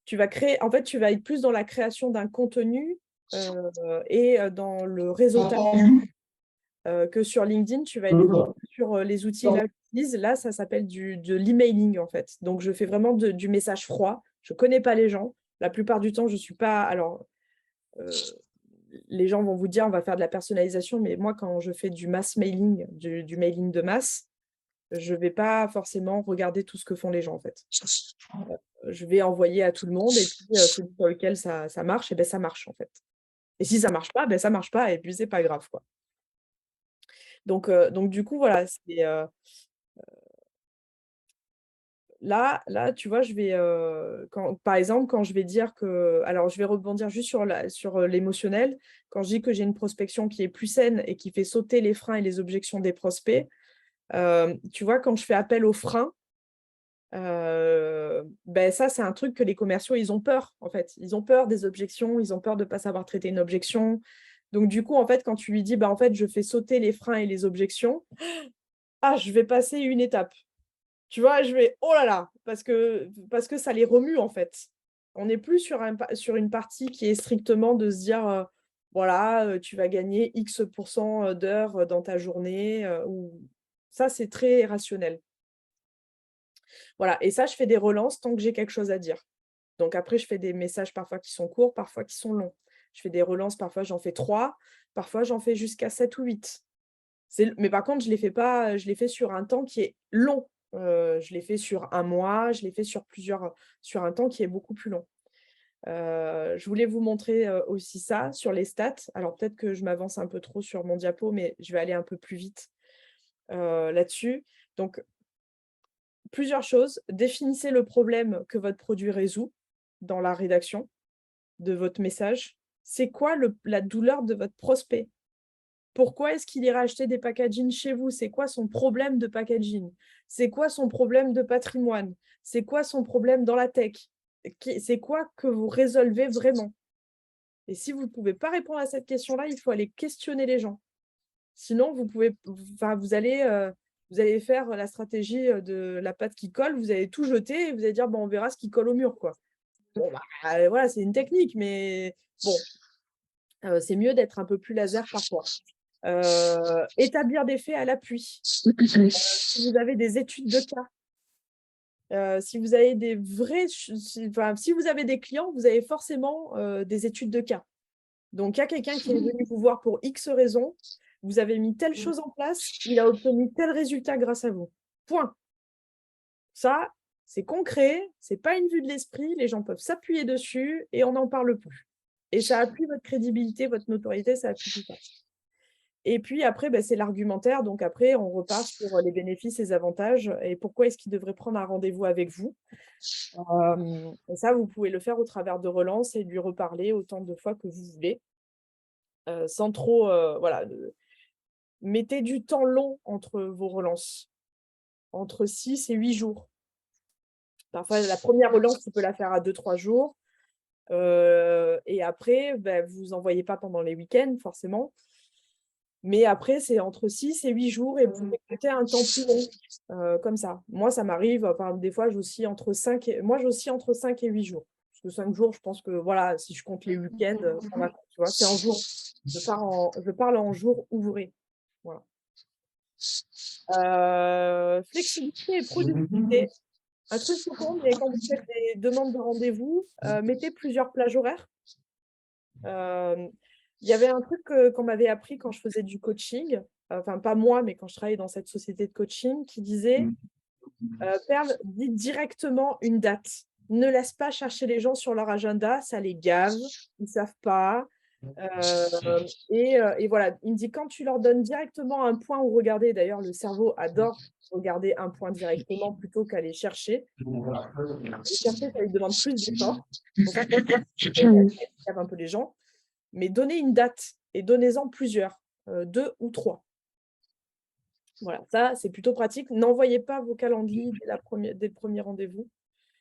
Tu vas créer, en fait, tu vas être plus dans la création d'un contenu et dans le réseautage que sur LinkedIn. Tu vas être sur les outils là, que j'utilise. Là, ça s'appelle de l'emailing, en fait. Donc, je fais vraiment du message froid. Je ne connais pas les gens. La plupart du temps, je ne suis pas… Alors, les gens vont vous dire, on va faire de la personnalisation, mais moi, quand je fais du mass mailing, du mailing de masse, je ne vais pas forcément regarder tout ce que font les gens, en fait. Je vais envoyer à tout le monde, et puis celui sur lequel ça marche, et ben ça marche, en fait. Et si ça ne marche pas, ben ça ne marche pas, et puis c'est pas grave, quoi. Donc, du coup, voilà, c'est… Là, tu vois, je vais, par exemple, quand je vais dire que… Alors, je vais rebondir juste sur l'émotionnel. Quand je dis que j'ai une prospection qui est plus saine et qui fait sauter les freins et les objections des prospects, tu vois, quand je fais appel aux freins, ben ça, c'est un truc que les commerciaux, ils ont peur, en fait. Ils ont peur des objections, ils ont peur de ne pas savoir traiter une objection. Donc, du coup, en fait, quand tu lui dis, bah, en fait, je fais sauter les freins et les objections, je vais passer une étape. Tu vois, je vais, oh là là, parce que ça les remue, en fait. On n'est plus sur une partie qui est strictement de se dire, voilà, tu vas gagner X% d'heures dans ta journée. Ou… Ça, c'est très rationnel. Voilà, et ça, je fais des relances tant que j'ai quelque chose à dire. Donc après, je fais des messages parfois qui sont courts, parfois qui sont longs. Je fais des relances, parfois j'en fais 3, parfois j'en fais jusqu'à 7 ou 8. Mais par contre, je les fais sur un temps qui est long. Je les fais sur un mois, je les fais sur un temps qui est beaucoup plus long. Je voulais vous montrer aussi ça sur les stats. Alors peut-être que je m'avance un peu trop sur mon diapo, mais je vais aller un peu plus vite là-dessus. Donc, plusieurs choses. Définissez le problème que votre produit résout dans la rédaction de votre message. C'est quoi la douleur de votre prospect? Pourquoi est-ce qu'il ira acheter des packaging chez vous? C'est quoi son problème de packaging? C'est quoi son problème de patrimoine? C'est quoi son problème dans la tech? C'est quoi que vous résolvez vraiment? Et si vous ne pouvez pas répondre à cette question-là, il faut aller questionner les gens. Sinon, vous allez faire la stratégie de la pâte qui colle, vous allez tout jeter et vous allez dire, bon, on verra ce qui colle au mur, quoi. Bon, voilà, c'est une technique, mais bon, c'est mieux d'être un peu plus laser parfois. Établir des faits à l'appui. Si vous avez des études de cas, si vous avez si vous avez des clients, vous avez forcément des études de cas. Donc, il y a quelqu'un qui est venu vous voir pour X raisons, vous avez mis telle chose en place, il a obtenu tel résultat grâce à vous. Point. Ça, c'est concret, c'est pas une vue de l'esprit, les gens peuvent s'appuyer dessus et on n'en parle plus. Et ça appuie votre crédibilité, votre notoriété, ça appuie tout ça. Et puis après, c'est l'argumentaire. Donc après, on repart sur les bénéfices, les avantages et pourquoi est-ce qu'il devrait prendre un rendez-vous avec vous. Et ça, vous pouvez le faire au travers de relances et lui reparler autant de fois que vous voulez. Sans trop… voilà. Mettez du temps long entre vos relances, entre 6 et 8 jours. Parfois, la première relance, tu peux la faire à 2-3 jours. Et après, vous n'envoyez pas pendant les week-ends, forcément. Mais après, c'est entre 6 et 8 jours et vous mettez un temps plus long, comme ça. Moi, ça m'arrive, des fois, j'oscille entre 5 et 8 jours. Parce que 5 jours, je pense que, voilà, si je compte les week-ends, ça va, tu vois, c'est en jour. Je parle en jours ouvrés. Voilà. Flexibilité et productivité. Un truc tout con, mais quand vous faites des demandes de rendez-vous, mettez plusieurs plages horaires. Il y avait un truc qu'on m'avait appris quand je faisais du coaching, enfin pas moi, mais quand je travaillais dans cette société de coaching, qui disait Perle, dis directement une date. Ne laisse pas chercher les gens sur leur agenda, ça les gave, ils ne savent pas. Et voilà, il me dit quand tu leur donnes directement un point où regarder, d'ailleurs le cerveau adore regarder un point directement plutôt qu'aller chercher. Aller chercher, ça lui demande plus d'efforts. Donc ça, un peu les gens. Mais donner une date. et donnez-en plusieurs, 2 ou 3. Voilà, ça, c'est plutôt pratique. N'envoyez pas vos calendriers dès le premier rendez-vous.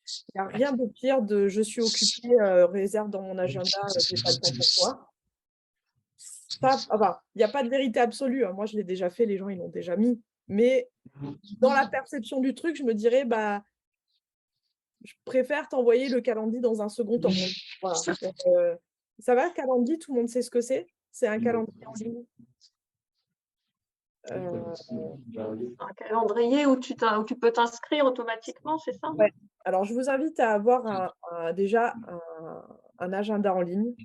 Il n'y a rien de pire de je suis occupée, réserve dans mon agenda, j'ai pas le temps pour toi. Il n'y a pas de vérité absolue, hein. Moi, je l'ai déjà fait, les gens, ils l'ont déjà mis. Mais dans la perception du truc, je me dirais, bah, je préfère t'envoyer le calendrier dans un second temps. Voilà. Ça va, Calendly, tout le monde sait ce que c'est? C'est un calendrier en ligne. Un calendrier où tu peux t'inscrire automatiquement, c'est ça? Ouais. Alors, je vous invite à avoir déjà un agenda en ligne.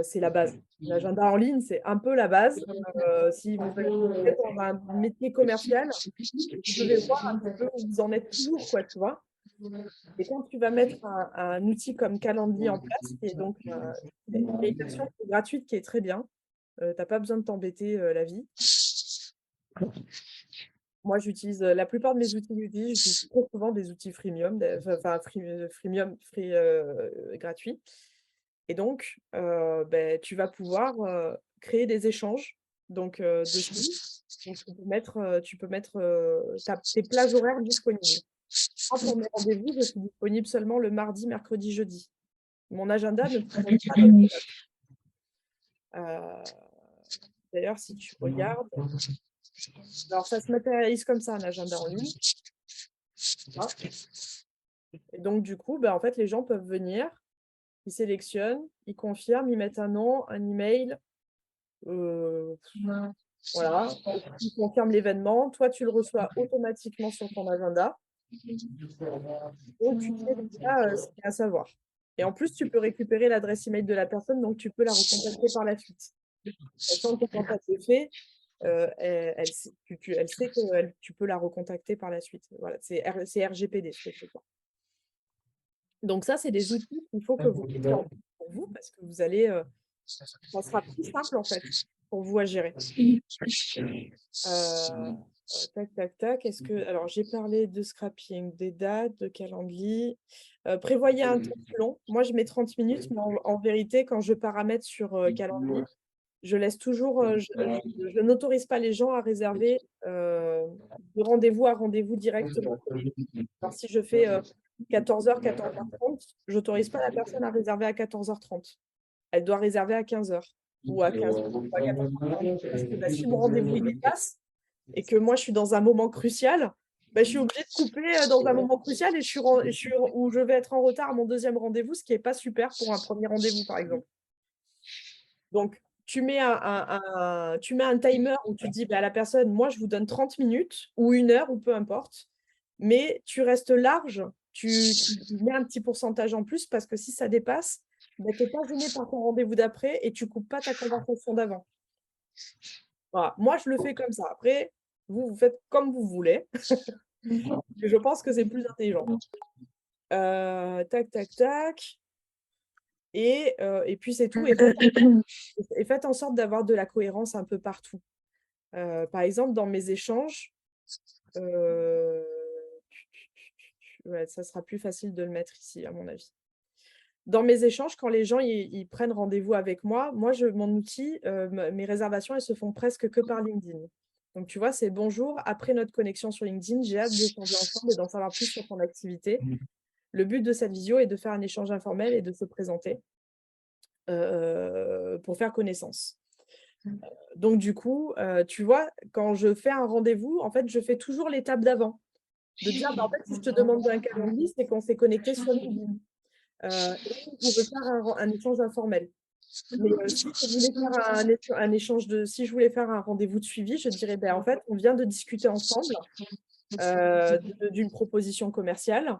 C'est la base. L'agenda en ligne, c'est un peu la base. Si vous êtes dans un métier commercial, vous devez voir un petit peu où vous en êtes toujours, quoi, tu vois. Et quand tu vas mettre un outil comme Calendly en place, qui est donc une version qui est gratuite, qui est très bien, tu n'as pas besoin de t'embêter la vie. Moi, j'utilise la plupart de mes outils j'utilise très souvent des outils freemium, gratuits. Et donc, tu vas pouvoir créer des échanges dessus. Donc, tu peux mettre tes plages horaires disponibles. Moi, pour mes rendez-vous, je suis disponible seulement le mardi, mercredi, jeudi. Mon agenda ne propose pas d'autres dates. D'ailleurs, si tu regardes, alors ça se matérialise comme ça, un agenda en ligne. Voilà. Et donc, du coup, en fait, les gens peuvent venir, ils sélectionnent, ils confirment, ils mettent un nom, un email, voilà, ils confirment l'événement. Toi, tu le reçois automatiquement sur ton agenda. Donc, tu sais déjà ce qu'il y a à savoir. Et en plus, tu peux récupérer l'adresse email de la personne, donc tu peux la recontacter par la suite. Sachant que quand tu as fait fait, elle sait que tu peux la recontacter par la suite. Voilà, c'est RGPD, ce que je fais. Donc ça, c'est des outils qu'il faut que vous mettiez en place pour vous, parce que vous allez, ça sera plus simple en fait pour vous à gérer. Tac, tac, tac. Alors, j'ai parlé de scrapping, des dates, de calendrier. Prévoyez un temps plus long. Moi, je mets 30 minutes, mais en vérité, quand je paramètre sur calendrier, je laisse toujours, je n'autorise pas les gens à réserver de rendez-vous à rendez-vous directement. Alors, si je fais 14h, 14h30, je n'autorise pas la personne à réserver à 14h30. Elle doit réserver à 15h ou à 15h ou à 14h30. Parce que si mon rendez-vous il dépasse et que moi je suis dans un moment crucial, je suis obligée de couper dans un moment crucial et où je vais être en retard à mon deuxième rendez-vous, ce qui n'est pas super pour un premier rendez-vous, par exemple. Donc, tu mets un timer où tu dis à la personne, moi je vous donne 30 minutes ou 1 heure ou peu importe, mais tu restes large, tu mets un petit pourcentage en plus parce que si ça dépasse, tu n'es pas gêné par ton rendez-vous d'après et tu ne coupes pas ta conversation d'avant. Voilà. Moi, je le fais comme ça. Après, vous faites comme vous voulez. Je pense que c'est plus intelligent. Tac, tac, tac. Et puis, c'est tout. Et faites en sorte d'avoir de la cohérence un peu partout. Par exemple, dans mes échanges, ça sera plus facile de le mettre ici, à mon avis. Dans mes échanges, quand les gens ils prennent rendez-vous avec moi, mon outil, mes réservations, elles se font presque que par LinkedIn. Donc, tu vois, c'est bonjour, après notre connexion sur LinkedIn, j'ai hâte d'échanger ensemble et d'en savoir plus sur ton activité. Le but de cette visio est de faire un échange informel et de se présenter pour faire connaissance. Donc, du coup, tu vois, quand je fais un rendez-vous, en fait, je fais toujours l'étape d'avant. De dire, en fait, si je te demande un calendrier, c'est qu'on s'est connecté sur LinkedIn. Et on veut faire un échange informel. Mais si je voulais faire un rendez-vous de suivi, je dirais, en fait, on vient de discuter ensemble d'une proposition commerciale.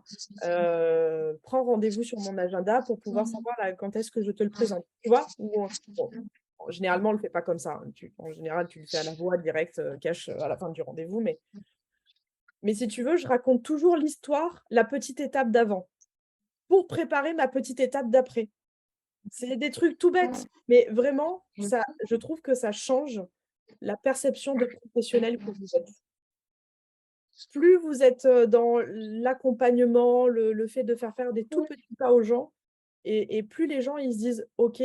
Prends rendez-vous sur mon agenda pour pouvoir savoir quand est-ce que je te le présente. Tu vois généralement, on ne le fait pas comme ça. En général, tu le fais à la voix, direct, cash à la fin du rendez-vous. Mais si tu veux, je raconte toujours l'histoire, la petite étape d'avant, pour préparer ma petite étape d'après. C'est des trucs tout bêtes, mais vraiment, je trouve que ça change la perception de professionnel que vous êtes. Plus vous êtes dans l'accompagnement, le fait de faire des tout petits pas aux gens, Et plus les gens, ils se disent, OK,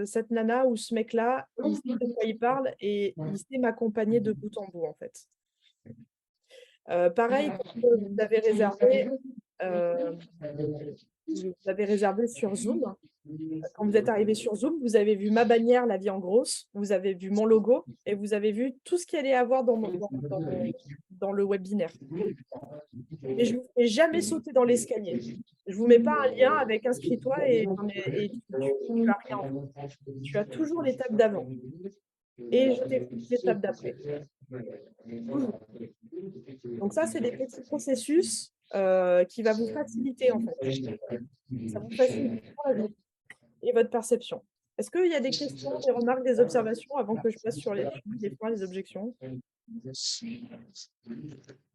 cette nana ou ce mec-là, il sait de quoi il parle et il sait m'accompagner de bout en bout, en fait. Pareil, quand vous avez réservé sur Zoom. Quand vous êtes arrivé sur Zoom, vous avez vu ma bannière, la vie en grosse, vous avez vu mon logo et vous avez vu tout ce qu'il allait avoir dans le webinaire. Mais je ne vous fais jamais sauter dans l'escalier. Je ne vous mets pas un lien avec inscris-toi et tu as rien en fait. Tu as toujours l'étape d'avant. Et je t'explique l'étape d'après. Donc ça, c'est des petits processus qui va vous faciliter en fait. Ça vous facilite la vie et votre perception. Est-ce qu'il y a des questions, des remarques, des observations avant que je passe sur les points, les objections?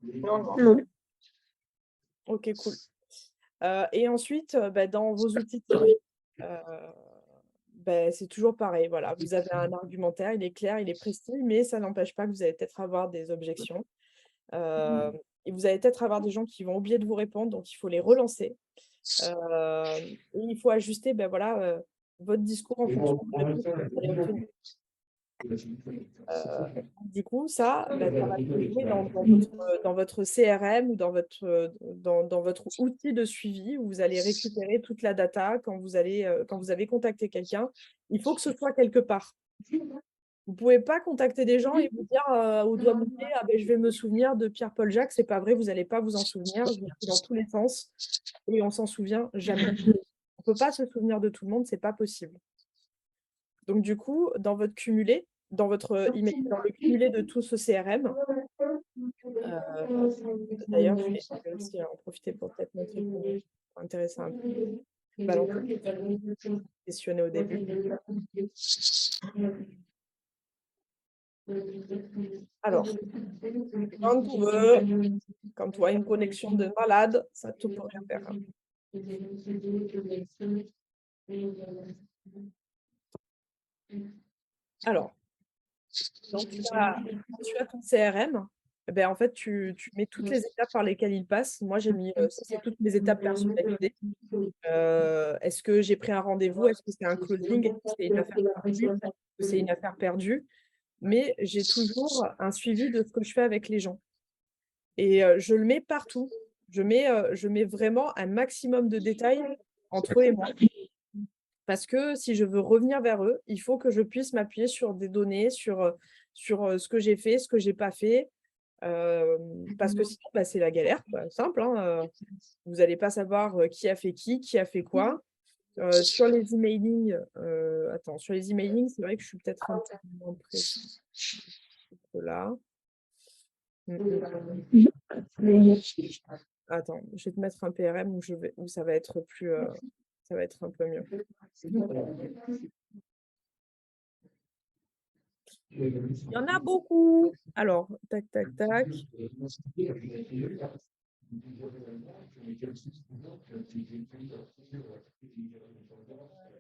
Non. Ok, cool. Et ensuite, dans vos outils de suivi, c'est toujours pareil. Voilà, vous avez un argumentaire, il est clair, il est précis, mais ça n'empêche pas que vous allez peut-être avoir des objections. Et vous allez peut-être avoir des gens qui vont oublier de vous répondre, donc il faut les relancer. Et il faut ajuster votre discours en fonction de la réponse que vous allez obtenir. Du coup, ça va se jouer dans votre CRM ou dans votre outil de suivi où vous allez récupérer toute la data quand vous avez contacté quelqu'un. Il faut que ce soit quelque part. Vous ne pouvez pas contacter des gens et vous dire au doigt mouillé, je vais me souvenir de Pierre-Paul Jacques. C'est pas vrai, vous n'allez pas vous en souvenir. Je l'ai fait dans tous les sens et on s'en souvient jamais. On ne peut pas se souvenir de tout le monde, c'est pas possible. Donc du coup, dans votre cumulé, dans le cumulé de tout ce CRM, d'ailleurs, je vais aussi en profiter pour peut-être montrer pour intéresser un peu. Questionner au début. Alors, quand tu as une connexion de malade, ça ne peut rien faire. Alors, quand tu as ton CRM, en fait, tu mets toutes les étapes par lesquelles il passe. Moi, j'ai mis ça, c'est toutes mes étapes personnalisées. Est-ce que j'ai pris un rendez-vous? Est-ce que c'est un closing? Est-ce que c'est une affaire perdue? Est-ce que c'est une affaire perdue? Mais j'ai toujours un suivi de ce que je fais avec les gens. Et je le mets partout. Je mets vraiment un maximum de détails entre eux et moi. Parce que si je veux revenir vers eux, il faut que je puisse m'appuyer sur des données, sur ce que j'ai fait, ce que j'ai pas fait. Parce que sinon, c'est la galère, simple. Vous n'allez pas savoir qui a fait quoi. Sur les emailing, c'est vrai que je suis peut-être un peu moins précis que là. Attends, je vais te mettre un PRM où ça va être plus, ça va être un peu mieux. Il y en a beaucoup. Alors, tac, tac, tac.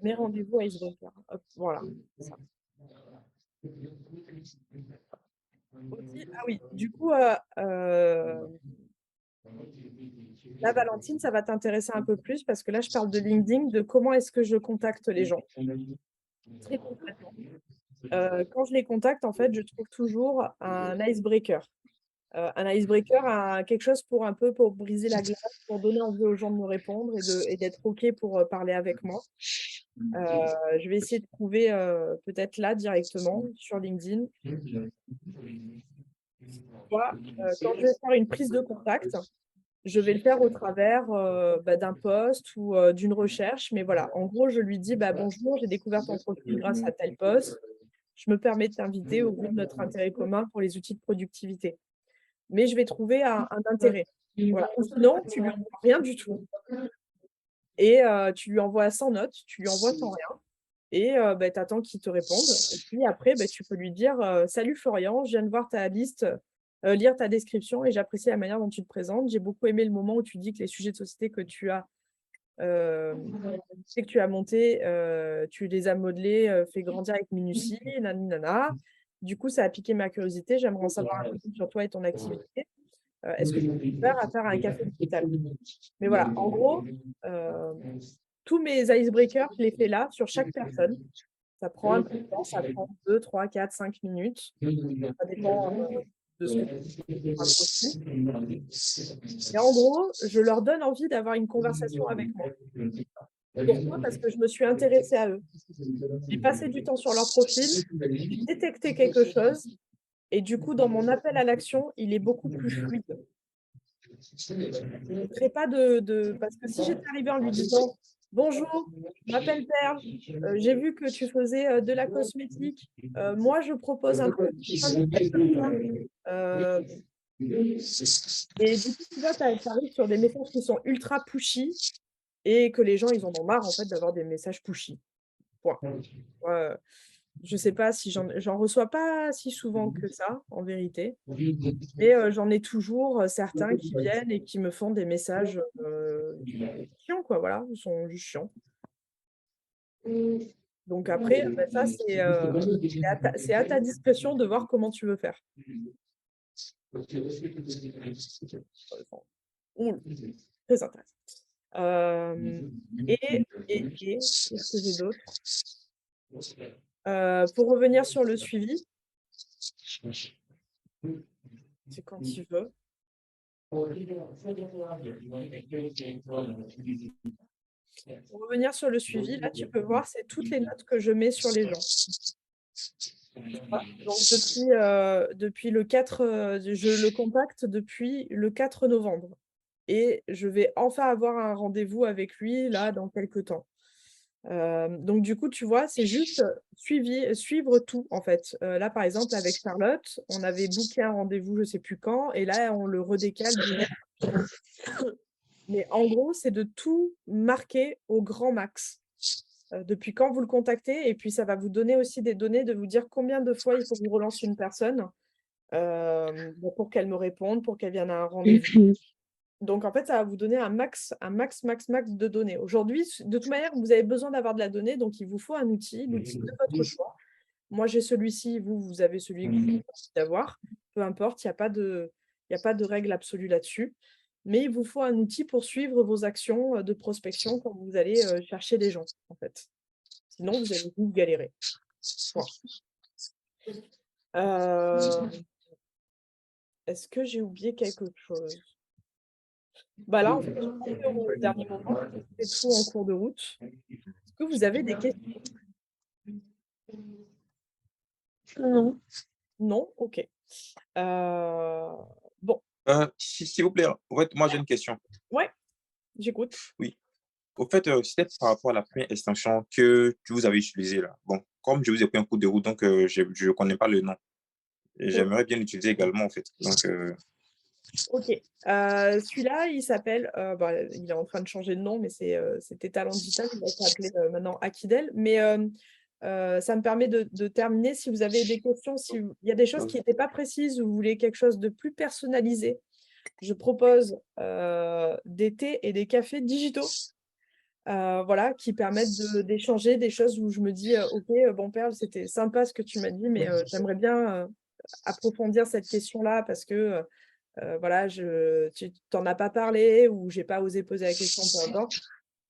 Mes rendez-vous à Icebreaker. Hop, voilà. Ça. Ah oui, du coup, là, Valentine, ça va t'intéresser un peu plus parce que là, je parle de LinkedIn, de comment est-ce que je contacte les gens. Très concrètement. Quand je les contacte, en fait, je trouve toujours un icebreaker. Un icebreaker, quelque chose pour briser la glace, pour donner envie aux gens de me répondre et d'être OK pour parler avec moi. Je vais essayer de trouver peut-être là directement sur LinkedIn. Quand je vais faire une prise de contact, je vais le faire au travers d'un post ou d'une recherche. Mais voilà, en gros, je lui dis bonjour, j'ai découvert ton profil grâce à tel post. Je me permets de t'inviter au bout de notre intérêt commun pour les outils de productivité. Mais je vais trouver un intérêt. Voilà. Ou sinon, tu lui envoies rien du tout. Et tu lui envoies sans note, tu lui envoies sans rien. Et tu attends qu'il te réponde. Et puis après, tu peux lui dire salut Florian, je viens de voir ta liste, lire ta description et j'apprécie la manière dont tu te présentes. J'ai beaucoup aimé le moment où tu dis que les sujets de société que tu as montés, tu les as modelés, fait grandir avec minutie, nanana. Du coup, ça a piqué ma curiosité. J'aimerais en savoir un peu plus sur toi et ton activité. Est-ce que tu peux faire un café digital? Mais voilà, en gros, tous mes icebreakers, je les fais là, sur chaque personne. Ça prend un peu de temps, ça prend 2, 3, 4, 5 minutes. Ça dépend de ce que tu racontes. Et en gros, je leur donne envie d'avoir une conversation avec moi. Pourquoi? Parce que je me suis intéressée à eux. J'ai passé du temps sur leur profil, j'ai détecté quelque chose, et du coup, dans mon appel à l'action, il est beaucoup plus fluide. Je ne crée pas parce que si j'étais arrivée en lui disant: «Bonjour, je m'appelle Perle, j'ai vu que tu faisais, de la cosmétique, moi je propose un produit comme ça». Et du coup, tu vois, tu arrives sur des messages qui sont ultra pushy et que les gens, ils en ont marre en fait d'avoir des messages pushy. Point. Moi, je sais pas si j'en reçois pas si souvent que ça, en vérité. Mais j'en ai toujours, certains qui viennent et qui me font des messages, chiants quoi, voilà, ils sont juste chiants. Donc après, bah, ça c'est à ta discrétion de voir comment tu veux faire. Ouh, très intéressant. Qu'est-ce que j'ai d'autre? Pour revenir sur le suivi, c'est quand tu veux. Pour revenir sur le suivi, là, tu peux voir, c'est toutes les notes que je mets sur les gens. Voilà. Donc depuis le 4, je le contacte depuis le 4 novembre et je vais enfin avoir un rendez-vous avec lui, là, dans quelque temps. Donc du coup, tu vois, c'est juste, suivre tout, en fait. Là, par exemple, avec Charlotte, on avait booké un rendez-vous, je sais plus quand, et là, on le redécale d'1 heure. Mais en gros, c'est de tout marquer au grand max, depuis quand vous le contactez, et puis ça va vous donner aussi des données de vous dire combien de fois il faut que je relance une personne, pour qu'elle me réponde, pour qu'elle vienne à un rendez-vous. Donc en fait, ça va vous donner un max, max de données. Aujourd'hui, de toute manière, vous avez besoin d'avoir de la donnée, donc il vous faut un outil, l'outil de votre choix. Moi, j'ai celui-ci, vous avez celui que vous avez envie d'avoir. Peu importe, il y a pas de règle absolue là-dessus. Mais il vous faut un outil pour suivre vos actions, de prospection quand vous allez, chercher des gens, en fait. Sinon, vous allez vous galérer. Point. Est-ce que j'ai oublié quelque chose? Bah là, en fait, j'ai fait au dernier moment, j'ai fait tout en cours de route. Est-ce que vous avez des questions? Non. Non? OK. Bon, S'il vous plaît, en fait, moi j'ai une question. ouais, j'écoute. Oui. Au fait, c'était par rapport à la première extension que vous avez utilisée là. Bon, comme je vous ai pris un coup de route, donc je ne connais pas le nom. Et O j'aimerais bien l'utiliser également, en fait. Donc, OK. Celui-là, il s'appelle, bah, il est en train de changer de nom, mais c'était Talent Digital, il va s'appeler, maintenant Akidel. Mais, ça me permet de terminer. Si vous avez des questions, il y a des choses qui n'étaient pas précises ou vous voulez quelque chose de plus personnalisé, je propose, des thés et des cafés digitaux. Voilà, qui permettent d'échanger des choses où je me dis: «OK, bon Perle, c'était sympa ce que tu m'as dit, mais j'aimerais bien, approfondir cette question-là parce que, voilà, tu t'en as pas parlé ou j'ai pas osé poser la question», peu importe.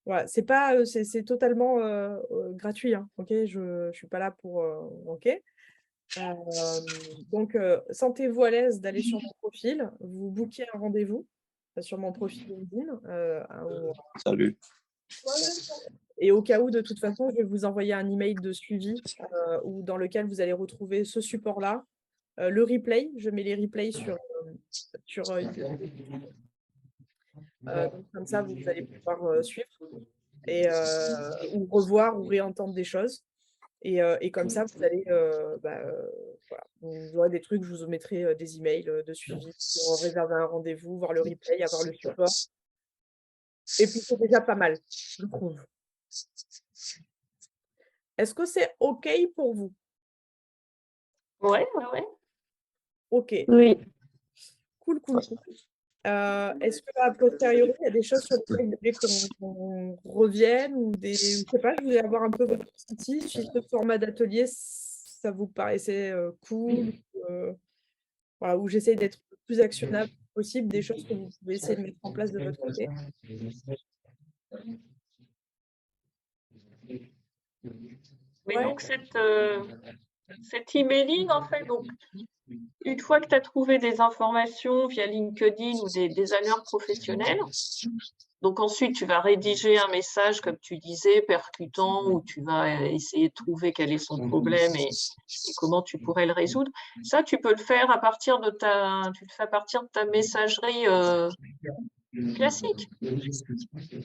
Voilà, c'est pas, c'est totalement, gratuit, hein, OK? Je suis pas là pour, OK? Donc sentez-vous à l'aise d'aller sur mon profil, vous bookez un rendez-vous, sur mon profil LinkedIn, salut. et au cas où, de toute façon, je vais vous envoyer un email de suivi, où dans lequel vous allez retrouver ce support-là, le replay. Je mets les replays sur YouTube. Donc comme ça, vous allez pouvoir, suivre et ou revoir ou réentendre des choses et comme ça, vous allez, voilà, vous aurez des trucs, je vous mettrai, des emails, de suivi pour réserver un rendez-vous, voir le replay, avoir le support et puis c'est déjà pas mal, je trouve. Est-ce que c'est OK pour vous? Ouais, ouais, ouais. OK, Oui. cool. Est-ce qu'à posteriori, il y a des choses sur lesquelles vous voulez qu'on revienne ou je sais pas, je voulais avoir un peu votre ressenti, si ce format d'atelier, ça vous paraissait, cool, voilà, où j'essaye d'être le plus actionnable possible, des choses que vous pouvez essayer de mettre en place de votre côté? Mais Ouais. donc, cet emailing, en fait, donc, une fois que tu as trouvé des informations via LinkedIn ou des allures professionnelles, donc ensuite, tu vas rédiger un message, comme tu disais, percutant, où tu vas essayer de trouver quel est son problème et comment tu pourrais le résoudre. Ça, tu peux le faire à partir de ta messagerie classique.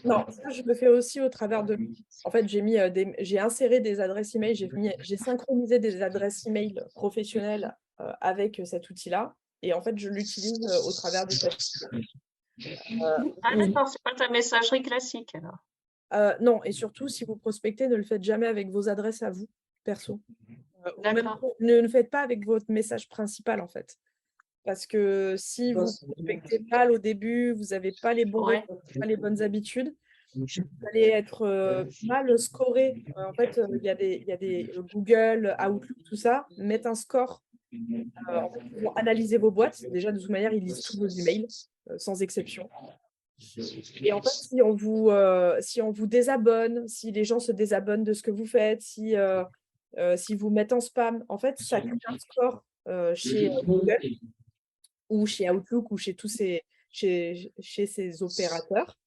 Non, ça, je le fais aussi au travers de. En fait, j'ai inséré des adresses email, j'ai synchronisé des adresses email professionnelles avec cet outil-là. Et en fait, je l'utilise au travers de cette. Ah d'accord, c'est pas ta messagerie classique alors. Non, et surtout, si vous prospectez, ne le faites jamais avec vos adresses à vous, perso. Ou même D'accord. ne le faites pas avec votre message principal, en fait. Parce que si vous prospectez mal au début, vous n'avez pas les bons Ouais. réflexes, pas les bonnes habitudes, vous allez être mal scoré. En fait, il y a des Google, Outlook, tout ça, mettent un score. En fait, ils vont analyser vos boîtes. Déjà, de toute manière, ils lisent tous vos emails, sans exception. Et en fait, si on vous désabonne, si les gens se désabonnent de ce que vous faites, si vous mettez en spam, en fait, ça crée un score chez Google ou chez Outlook ou chez ces opérateurs.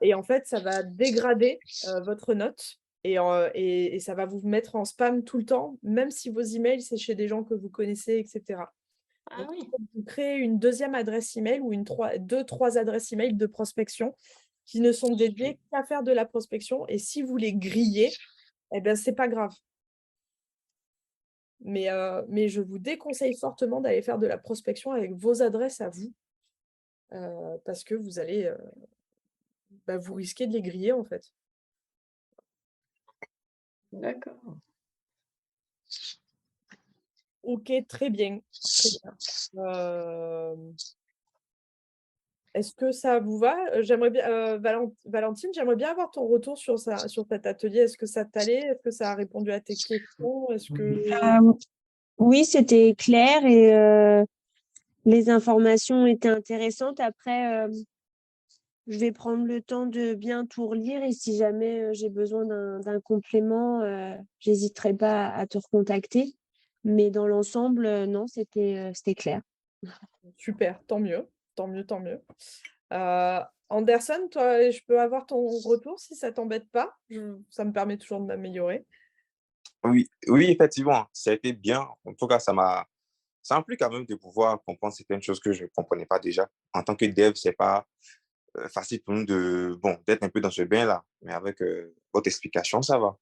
Et en fait, ça va dégrader votre note et ça va vous mettre en spam tout le temps, même si vos emails, c'est chez des gens que vous connaissez, etc. Ah Donc, oui. vous créez une deuxième adresse email ou trois adresses email de prospection qui ne sont dédiées qu'à faire de la prospection. Et si vous les grillez, eh ben, c'est pas grave. Mais je vous déconseille fortement d'aller faire de la prospection avec vos adresses à vous parce que vous allez vous risquez de les griller en fait. D'accord. Ok, très bien. Très bien. Est-ce que ça vous va? J'aimerais bien, Valentine, j'aimerais bien avoir ton retour sur cet atelier. Est-ce que ça t'allait? Est-ce que ça a répondu à tes questions? Est-ce que... Oui, c'était clair et les informations étaient intéressantes. Après, je vais prendre le temps de bien tout relire et si jamais j'ai besoin d'un complément, j'hésiterai pas à te recontacter. Mais dans l'ensemble, non, c'était clair. Super, tant mieux, tant mieux, tant mieux. Anderson, toi, je peux avoir ton retour si ça t'embête pas? Ça me permet toujours de m'améliorer. Oui, oui, effectivement, ça a été bien. En tout cas, ça implique quand même de pouvoir comprendre certaines choses que je ne comprenais pas déjà. En tant que dev, c'est pas facile pour nous d'être un peu dans ce bain-là. Mais avec votre explication, ça va.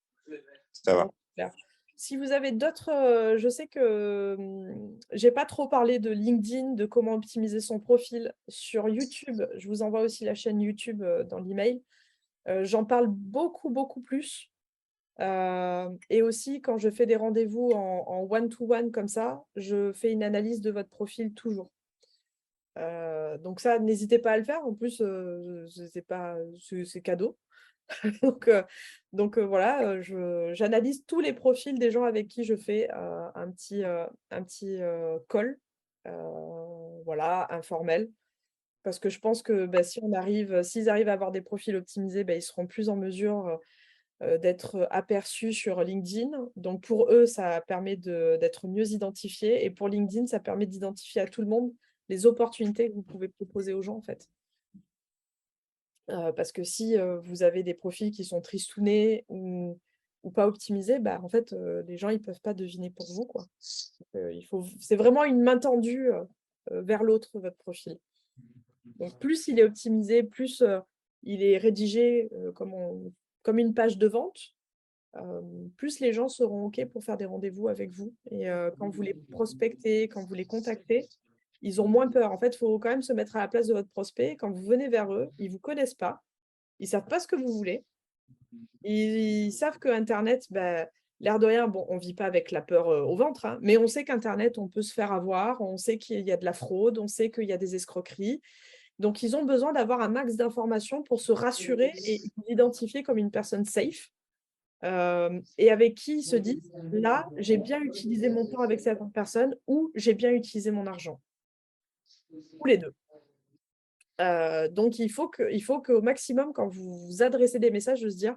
Ça va. Bon, super. Si vous avez d'autres, je sais que j'ai pas trop parlé de LinkedIn, de comment optimiser son profil sur YouTube. Je vous envoie aussi la chaîne YouTube dans l'email. J'en parle beaucoup, beaucoup plus. Et aussi, quand je fais des rendez-vous en one-to-one comme ça, je fais une analyse de votre profil toujours. Donc ça, n'hésitez pas à le faire. En plus, c'est cadeau. Donc voilà, j'analyse tous les profils des gens avec qui je fais un petit call, voilà, informel. Parce que je pense que s'ils arrivent à avoir des profils optimisés, ils seront plus en mesure d'être aperçus sur LinkedIn. Donc pour eux, ça permet d'être mieux identifiés. Et pour LinkedIn, ça permet d'identifier à tout le monde les opportunités que vous pouvez proposer aux gens, en fait. Parce que si vous avez des profils qui sont tristounés ou pas optimisés, en fait, les gens ils peuvent pas deviner pour vous, quoi. C'est vraiment une main tendue vers l'autre, votre profil. Donc plus il est optimisé, plus il est rédigé comme une page de vente, plus les gens seront OK pour faire des rendez-vous avec vous. Et quand vous les prospectez, quand vous les contactez, ils ont moins peur. En fait, il faut quand même se mettre à la place de votre prospect. Quand vous venez vers eux, ils ne vous connaissent pas. Ils ne savent pas ce que vous voulez. Ils savent que Internet, l'air de rien, bon, on ne vit pas avec la peur au ventre, hein, mais on sait qu'Internet, on peut se faire avoir, on sait qu'il y a de la fraude, on sait qu'il y a des escroqueries. Donc, ils ont besoin d'avoir un max d'informations pour se rassurer et s'identifier comme une personne safe. Et avec qui ils se disent, là, j'ai bien utilisé mon temps avec cette personne ou j'ai bien utilisé mon argent. Ou les deux. Donc, il faut qu'au maximum, quand vous vous adressez des messages, de se dire,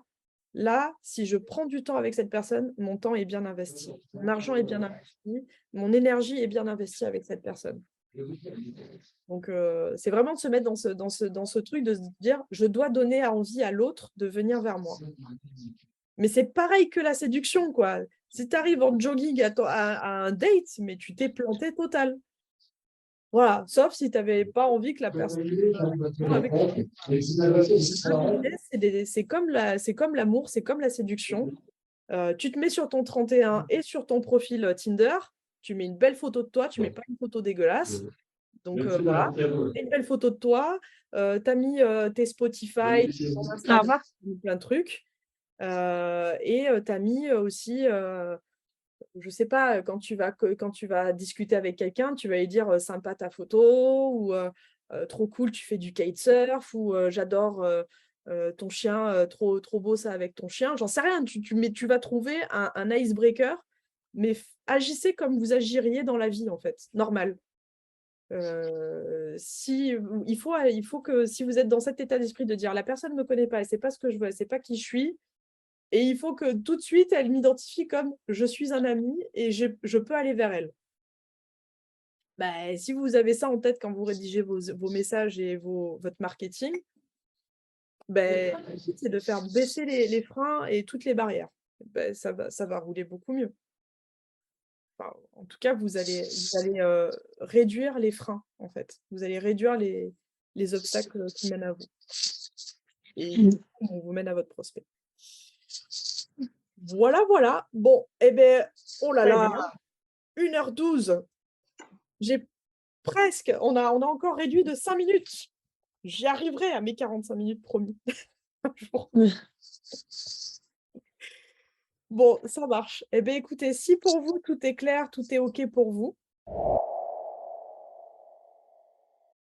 là, si je prends du temps avec cette personne, mon temps est bien investi, mon argent est bien investi, mon énergie est bien investie avec cette personne. Donc, c'est vraiment de se mettre dans ce truc de se dire, je dois donner envie à l'autre de venir vers moi. Mais c'est pareil que la séduction, quoi. Si tu arrives en jogging à un date, mais tu t'es planté total. Voilà, sauf si tu n'avais pas envie que la personne avec toi. C'est comme l'amour, c'est comme la séduction. Tu te mets sur ton 31 et sur ton profil Tinder, tu mets une belle photo de toi, tu mets pas une photo dégueulasse. Donc voilà, tu une belle photo de toi, tu as mis tes Spotify, ton Instagram, plein de trucs. Et tu as mis aussi, je sais pas, quand tu vas discuter avec quelqu'un, tu vas lui dire sympa ta photo, ou trop cool, tu fais du kitesurf, ou j'adore ton chien, trop beau ça avec ton chien. J'en sais rien, tu vas trouver un icebreaker, mais agissez comme vous agiriez dans la vie, en fait, normal. Il faut que, si vous êtes dans cet état d'esprit de dire la personne ne me connaît pas, elle sait pas ce que je veux, elle sait pas qui je suis, et il faut que tout de suite elle m'identifie comme je suis un ami et je peux aller vers elle. Bah, si vous avez ça en tête quand vous rédigez vos messages et votre marketing, bah, c'est de faire baisser les freins et toutes les barrières. Bah, ça va rouler beaucoup mieux. Enfin, en tout cas, vous allez réduire les freins, en fait. Vous allez réduire les obstacles qui mènent à vous et qui vous mènent à votre prospect. Voilà, voilà. Bon, eh bien, oh là là, 1h12. J'ai presque, on a encore réduit de 5 minutes. J'y arriverai à mes 45 minutes promis. Bon, ça marche. Eh bien, écoutez, si pour vous tout est clair, tout est OK pour vous,